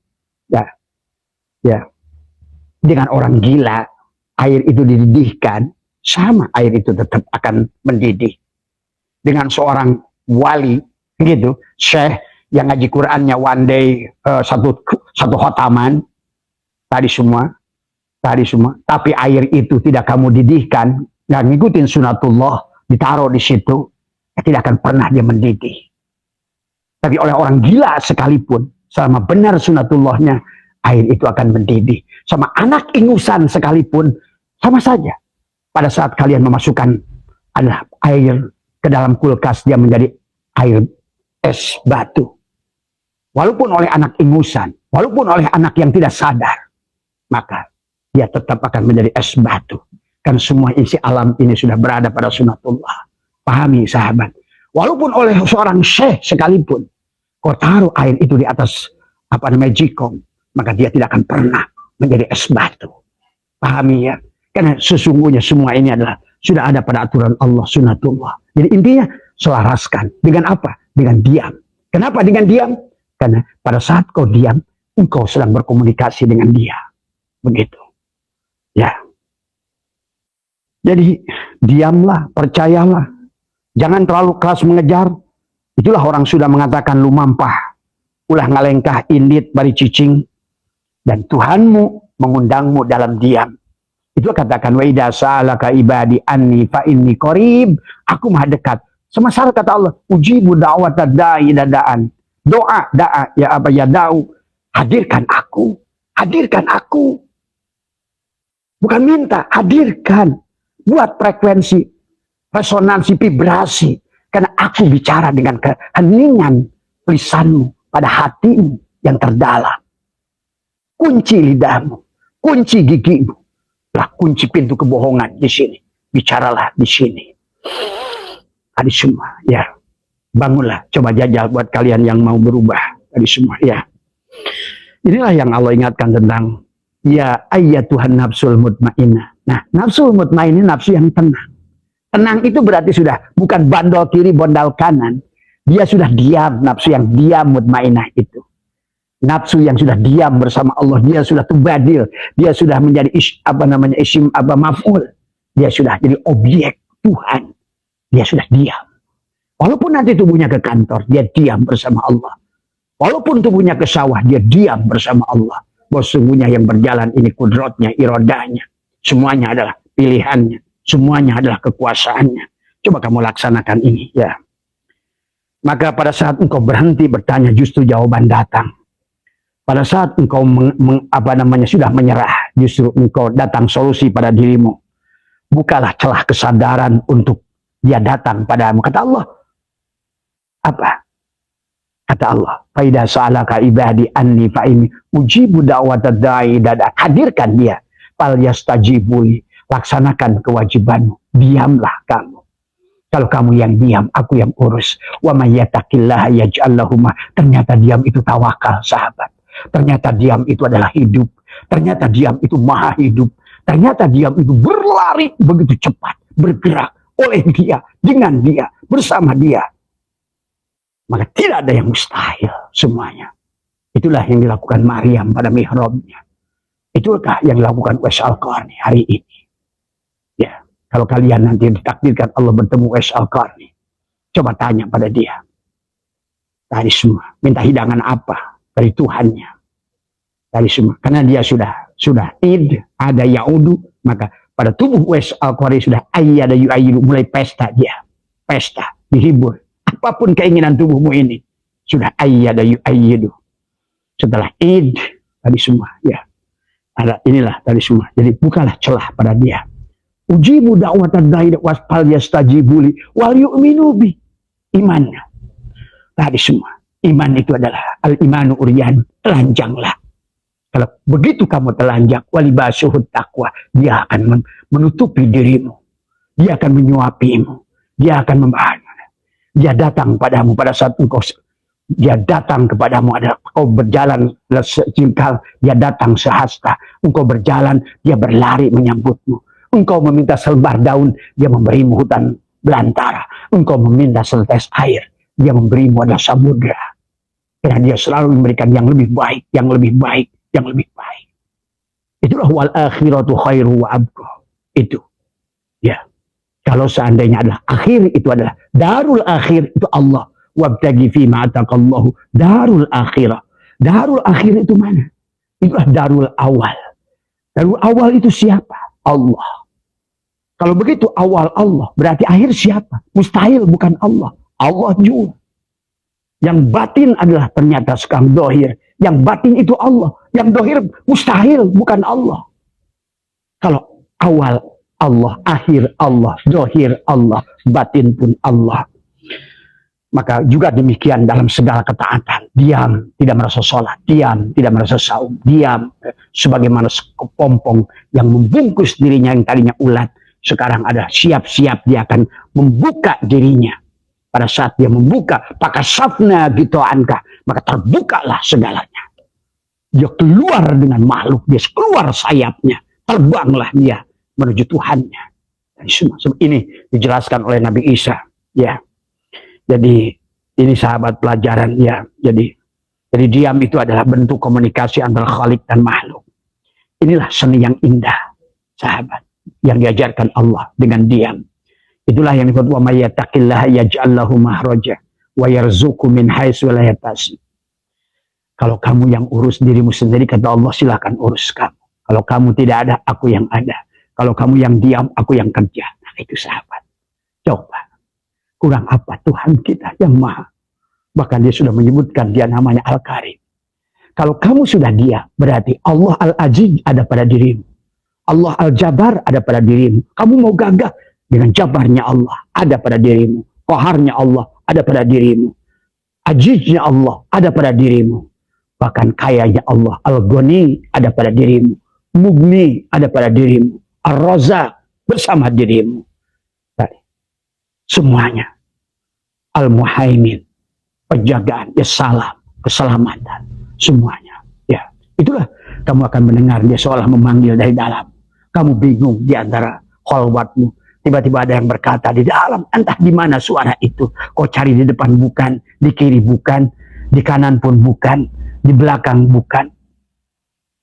ya dengan orang gila, air itu dididihkan, sama air itu tetap akan mendidih. Dengan seorang wali gitu, syekh yang ngaji Qurannya one day satu khotaman, tadi semua, tapi air itu tidak kamu didihkan, nggak ngikutin sunatullah, ditaruh di situ, tidak akan pernah dia mendidih. Tapi oleh orang gila sekalipun, selama benar sunatullahnya, air itu akan mendidih. Sama anak ingusan sekalipun, sama saja. Pada saat kalian memasukkan adalah air ke dalam kulkas, dia menjadi air es batu. Walaupun oleh anak ingusan, walaupun oleh anak yang tidak sadar, maka dia tetap akan menjadi es batu. Karena semua isi alam ini sudah berada pada sunatullah. Pahami sahabat. Walaupun oleh seorang syekh sekalipun, kau taruh air itu di atas jikong, maka dia tidak akan pernah menjadi es batu. Pahami ya? Karena sesungguhnya semua ini adalah sudah ada pada aturan Allah, sunatullah. Jadi intinya selaraskan dengan apa? Dengan diam. Kenapa dengan diam? Karena pada saat kau diam, engkau sedang berkomunikasi dengan dia. Begitu. Ya. Jadi diamlah, percayalah. Jangan terlalu keras mengejar. Itulah orang sudah mengatakan lu mampah. Ulah ngalengkah indit bari cicing. Dan Tuhanmu mengundangmu dalam diam. Itu katakan wa idza sa'alaka ibadi anni fa inni qarib. Aku maha dekat. Semasal kata Allah, ujibu da'watad da'i dadaan. Doa ya da'u. Hadirkan aku. Hadirkan aku. Bukan minta, hadirkan. Buat frekuensi, resonansi, vibrasi. Karena aku bicara dengan keheningan lisanmu pada hatimu yang terdalam. Kunci lidahmu, kunci gigimu. Lah kunci pintu kebohongan di sini. Bicaralah di sini. Tadi semua, ya. Bangunlah, coba jajal buat kalian yang mau berubah. Tadi semua, ya. Inilah yang Allah ingatkan tentang ya ayyatuhan nafsul mutmainnah. Nah, nafsul mutmainnah nafsu yang tenang. Tenang itu berarti sudah bukan bandol kiri, bondal kanan. Dia sudah diam, nafsu yang diam mutmainnah itu. Nafsu yang sudah diam bersama Allah, dia sudah tubadil, dia sudah menjadi isim maf'ul. Dia sudah jadi objek Tuhan. Dia sudah diam. Walaupun nanti tubuhnya ke kantor, dia diam bersama Allah. Walaupun tubuhnya ke sawah, dia diam bersama Allah. Bahwa sungguhnya yang berjalan ini kudratnya, iradahnya. Semuanya adalah pilihannya. Semuanya adalah kekuasaannya. Coba kamu laksanakan ini, ya. Maka pada saat engkau berhenti bertanya, justru jawaban datang. Pada saat engkau sudah menyerah, justru engkau datang solusi pada dirimu. Bukalah celah kesadaran untuk dia datang padamu. Kata Allah, apa? Kata Allah, "Faida sa'alaka ibadi anni fa inni ujibu da'watad da'i dada." Hadirkan dia. Fal yastajibuli. Laksanakan kewajibanmu. Diamlah kamu. Kalau kamu yang diam, aku yang urus. Wa may yattaqillaha yaj'al lahu ma. Ternyata diam itu tawakal, sahabat. Ternyata diam itu adalah hidup. Ternyata diam itu maha hidup. Ternyata diam itu berlari begitu cepat. Bergerak oleh dia, dengan dia, bersama dia. Maka tidak ada yang mustahil semuanya. Itulah yang dilakukan Maryam pada mihrabnya. Itulah yang dilakukan Uwais Al-Qarni hari ini. Ya, kalau kalian nanti ditakdirkan Allah bertemu Uwais Al-Qarni, coba tanya pada dia. Tadi semua minta hidangan apa dari Tuhannya. Tadi semua, karena dia sudah id, ada yaudu, maka pada tubuh Uwais Al-Qarni sudah ayyada yu'ayyidu, mulai pesta dia. Pesta, dihibur. Apapun keinginan tubuhmu ini, sudah ayyada yu'ayyidu. Setelah id, tadi semua, ya. Ada inilah tadi semua. Jadi bukalah celah pada dia. Ujibu da'watad da'i wasfal yastajibuli wal yu'minu bi. Imannya. Tadi semua. Iman itu adalah al-imanu uryan. Telanjanglah. Kalau begitu kamu telanjang, walibasuhut taqwa, dia akan menutupi dirimu. Dia akan menyuapimu. Dia akan membahas. Dia datang padamu pada saat engkau, dia datang kepadamu adalah engkau berjalan secingkal, dia datang sehasta. Engkau berjalan, dia berlari menyambutmu. Engkau meminta selembar daun, dia memberimu hutan belantara. Engkau meminta setetes air, dia memberimu adalah samudra. Karena dia selalu memberikan yang lebih baik, yang lebih baik, yang lebih baik. Itulah wal akhiratu khairu wa abqa. Itu. Ya. Kalau seandainya adalah akhir, itu adalah darul akhir, itu Allah. Wabtagi fi ma'ataqallahu darul akhirah. Darul akhir itu mana? Itulah darul awal. Darul awal itu siapa? Allah. Kalau begitu awal Allah, berarti akhir siapa? Mustahil bukan Allah. Allah juga. Yang batin adalah ternyata sekarang dohir. Yang batin itu Allah. Yang dohir mustahil bukan Allah. Kalau awal Allah, akhir Allah, dohir Allah, batin pun Allah. Maka juga demikian dalam segala ketaatan. Diam, tidak merasa sholat. Diam, tidak merasa saum. Diam, sebagaimana kepompong yang membungkus dirinya yang tadinya ulat. Sekarang ada siap-siap dia akan membuka dirinya. Pada saat dia membuka, pakasafna gitu angka, maka terbukalah segalanya. Dia keluar dengan makhluk, dia keluar sayapnya. Terbanglah dia menuju Tuhannya. Dan semua ini dijelaskan oleh Nabi Isa. Ya. Jadi ini sahabat pelajaran ya. Jadi diam itu adalah bentuk komunikasi antara Khalik dan makhluk. Inilah seni yang indah, sahabat, yang diajarkan Allah dengan diam. Itulah yang disebut wa may yattaqillaha yaj'al lahu mahraja wa yarzuqhu min haitsu la yahtasib. Kalau kamu yang urus dirimu sendiri, kata Allah, silakan urus kamu. Kalau kamu tidak ada, aku yang ada. Kalau kamu yang diam, aku yang kerja. Nah, itu sahabat. Coba. Kurang apa Tuhan kita yang maha. Bahkan dia sudah menyebutkan dia namanya Al-Karim. Kalau kamu sudah dia, berarti Allah Al-Aziz ada pada dirimu. Allah Al-Jabar ada pada dirimu. Kamu mau gagah dengan jabarnya Allah ada pada dirimu. Qaharnya Allah ada pada dirimu. Ajiznya Allah ada pada dirimu. Bahkan kayanya Allah Al-Ghani ada pada dirimu. Mugni ada pada dirimu. Ar-Razaq bersama dirimu. Semuanya. Al-Muhaimin. Penjagaan. Ya salam. Keselamatan. Semuanya. Ya. Itulah. Kamu akan mendengar dia seolah memanggil dari dalam. Kamu bingung di antara khalwatmu. Tiba-tiba ada yang berkata di dalam. Entah di mana suara itu. Kau cari di depan bukan. Di kiri bukan. Di kanan pun bukan. Di belakang bukan.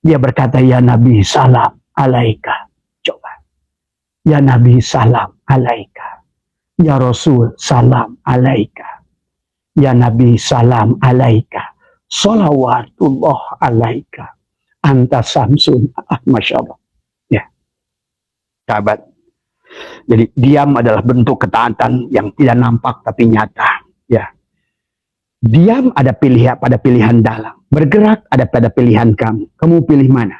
Dia berkata, ya Nabi salam alaika. Coba. Ya Nabi salam alaika. Ya Rasul salam alaika. Ya Nabi salam alaika. Salawatullah alaika. Anta samsun. Masya Allah. Ya. Sahabat. Jadi diam adalah bentuk ketaatan yang tidak nampak tapi nyata. Ya. Diam ada pada pilihan dalam. Bergerak ada pada pilihan kamu. Kamu pilih mana?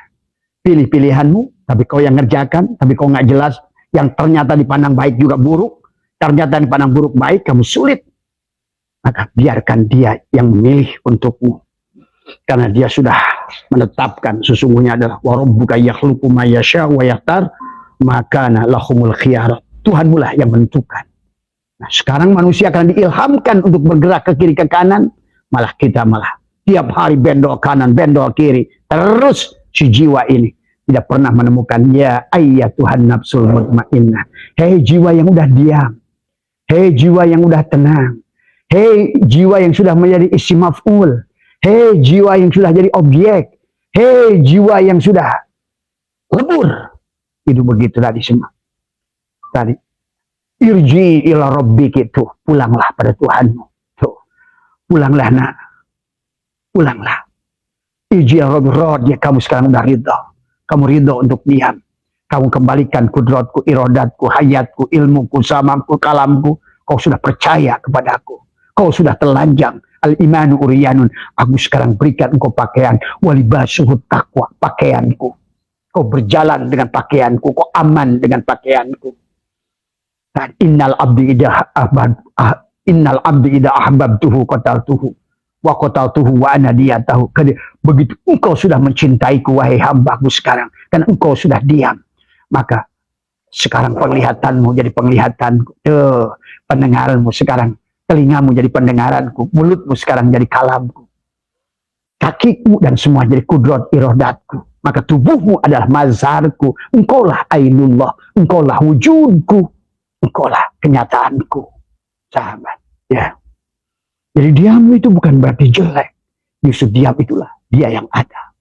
Pilih pilihanmu, tapi kau yang ngerjakan, tapi kau nggak jelas. Yang ternyata dipandang baik juga buruk. Ternyata dipandang buruk baik, kamu sulit. Maka biarkan dia yang memilih untukmu. Karena dia sudah menetapkan sesungguhnya adalah warabbuka yakhluqu ma yasha wa yakhtar maka lahumul khiyarah. Tuhanmu lah yang menentukan. Nah, sekarang manusia akan diilhamkan untuk bergerak ke kiri ke kanan, malah kita tiap hari bendol kanan, bendol kiri. Terus si jiwa ini tidak pernah menemukan ya ayyatuhan nafsul mutmainnah. Hei jiwa yang udah diam. Hei jiwa yang udah tenang. Hei jiwa yang sudah menjadi isim maf'ul. Hei jiwa yang sudah jadi objek. Hei jiwa yang sudah lebur. Itu begitu tadi semua. Tadi. Irji ila rabbik itu. Pulanglah pada Tuhanmu. Tuh. Pulanglah nak. Pulanglah. Irji ila rabbik. Ya kamu sekarang udah ridho. Kamu ridho untuk diam. Kamu kembalikan kudratku, irodatku, hayatku, ilmuku, samaku, kalamku. Kau sudah percaya kepadaku. Kau sudah telanjang. Al-imanu uriyanun. Aku sekarang berikan engkau pakaian. Walibasuhu taqwa. Pakaianku. Kau berjalan dengan pakaianku. Kau aman dengan pakaianku. Dan innal abdi ida ahbabtuhu qataltuhu. Wa qataltuhu wa ana diyatahu. Begitu engkau sudah mencintaiku, wahai hambaku sekarang. Dan engkau sudah diam. Maka sekarang penglihatanmu jadi penglihatanku. Pendengaranmu sekarang. Telingamu jadi pendengaranku. Mulutmu sekarang jadi kalamku. Kakiku dan semua jadi kudrat irodatku. Maka tubuhmu adalah mazharku. Engkaulah ainullah. Engkaulah wujudku. Engkaulah kenyataanku. Sahabat. Ya. Jadi diam itu bukan berarti jelek. Justru diam itulah dia yang ada.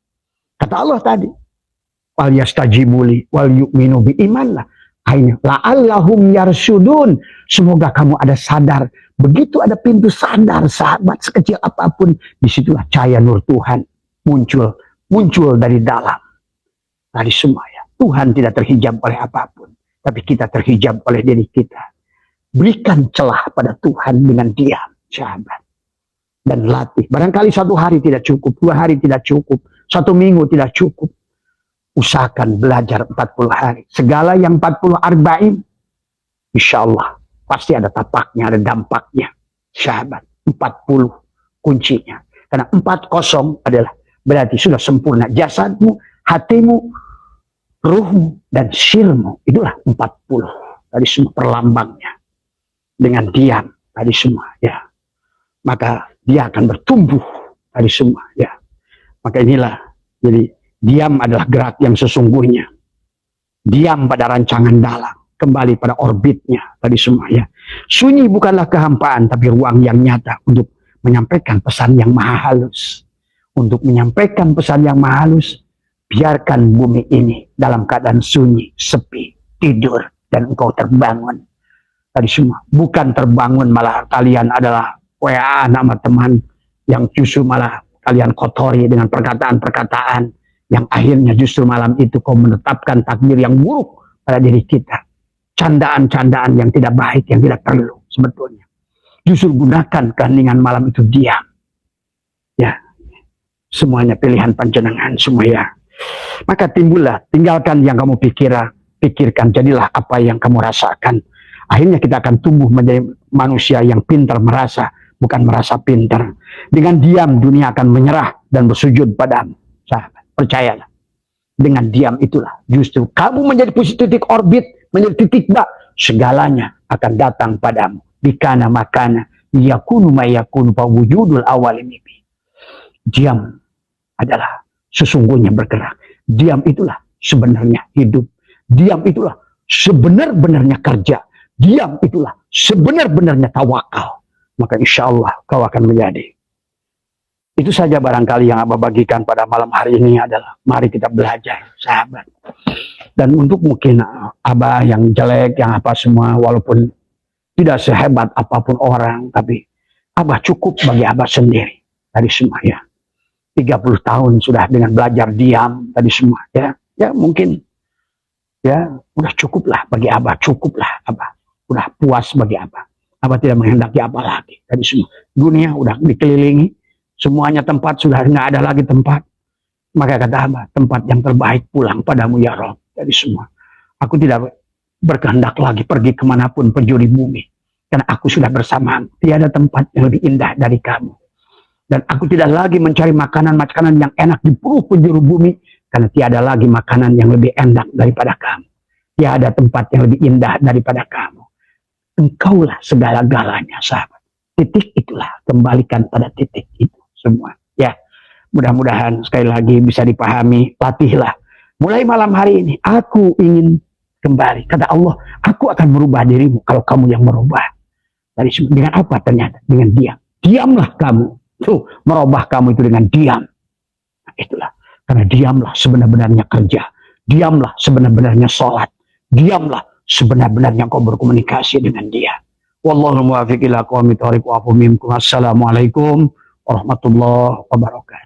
Kata Allah tadi. Wal yastajibuli wal yu'minu bi iman lah. La'allahum yarsudun. Semoga kamu ada sadar. Begitu ada pintu sadar, sahabat, sekecil apapun, disitulah cahaya nur Tuhan muncul dari dalam. Dari semua ya. Tuhan tidak terhijab oleh apapun, tapi kita terhijab oleh diri kita. Berikan celah pada Tuhan dengan diam, sahabat. Dan latih. Barangkali 1 hari tidak cukup, 2 hari tidak cukup, 1 minggu tidak cukup. Usahakan belajar 40 hari. Segala yang 40 arba'in, insya Allah pasti ada tapaknya, ada dampaknya. Sahabat, 40 kuncinya. Karena 40 adalah berarti sudah sempurna jasadmu, hatimu, ruhmu, dan sirmu. Itulah 40. Tadi semua perlambangnya. Dengan diam, tadi semua. Ya. Maka dia akan bertumbuh tadi semua. Ya. Maka inilah. Jadi diam adalah gerak yang sesungguhnya. Diam pada rancangan dalam. Kembali pada orbitnya tadi semua ya. Sunyi bukanlah kehampaan, tapi ruang yang nyata untuk menyampaikan pesan yang maha halus. Untuk menyampaikan pesan yang maha halus, biarkan bumi ini dalam keadaan sunyi, sepi, tidur, dan engkau terbangun. Tadi semua. Bukan terbangun malah kalian adalah WA nama teman yang justru malah kalian kotori dengan perkataan-perkataan yang akhirnya justru malam itu kau menetapkan takdir yang buruk pada diri kita. Candaan-candaan yang tidak baik, yang tidak perlu sebetulnya. Justru gunakan keheningan malam itu diam. Ya, semuanya pilihan panjenengan semua ya. Maka timbullah, tinggalkan yang kamu pikirkan, jadilah apa yang kamu rasakan. Akhirnya kita akan tumbuh menjadi manusia yang pintar merasa, bukan merasa pintar. Dengan diam dunia akan menyerah dan bersujud padamu. Sahabat, percayalah. Dengan diam itulah justru kamu menjadi titik orbit, menjadi titik bak, segalanya akan datang padamu. Bikana makana yakunu mayakunu pawujudul awal mimpi. Diam adalah sesungguhnya bergerak. Diam itulah sebenarnya hidup. Diam itulah sebenar-benarnya kerja. Diam itulah sebenar-benarnya tawakal. Maka insya Allah kau akan menjadi. Itu saja barangkali yang Abah bagikan pada malam hari ini adalah mari kita belajar, sahabat. Dan untuk mungkin Abah yang jelek, yang apa semua, walaupun tidak sehebat apapun orang, tapi Abah cukup bagi Abah sendiri. Tadi semua ya. 30 tahun sudah dengan belajar diam, tadi semua ya. Ya mungkin ya udah cukuplah bagi Abah, cukuplah Abah. Udah puas bagi Abah. Abah tidak menghendaki apa lagi. Tadi semua. Dunia udah dikelilingi. Semuanya tempat sudah nggak ada lagi tempat. Maka kata Abah, tempat yang terbaik pulang padamu ya Rob. Jadi semua. Aku tidak berkehendak lagi pergi kemanapun penjuru bumi. Karena aku sudah bersamamu. Tiada tempat yang lebih indah dari kamu. Dan aku tidak lagi mencari makanan-makanan yang enak di penjuru bumi. Karena tiada lagi makanan yang lebih enak daripada kamu. Tiada tempat yang lebih indah daripada kamu. Engkaulah segala-galanya sahabat. Titik itulah. Kembalikan pada titik itu. Semua ya, mudah-mudahan sekali lagi bisa dipahami. Latihlah mulai malam hari ini. Aku ingin kembali, kata Allah, aku akan merubah dirimu kalau kamu yang merubah. Dengan apa ternyata? Dengan diam. Diamlah kamu. Tuh, merubah kamu itu dengan diam. Nah, itulah. Karena diamlah sebenar-benarnya kerja. Diamlah sebenar-benarnya sholat. Diamlah sebenar-benarnya kau berkomunikasi dengan dia. Wallahu muwaffiq ila aqwamit thoriq wa afu minkum. Assalamualaikum warahmatullahi wabarakatuh.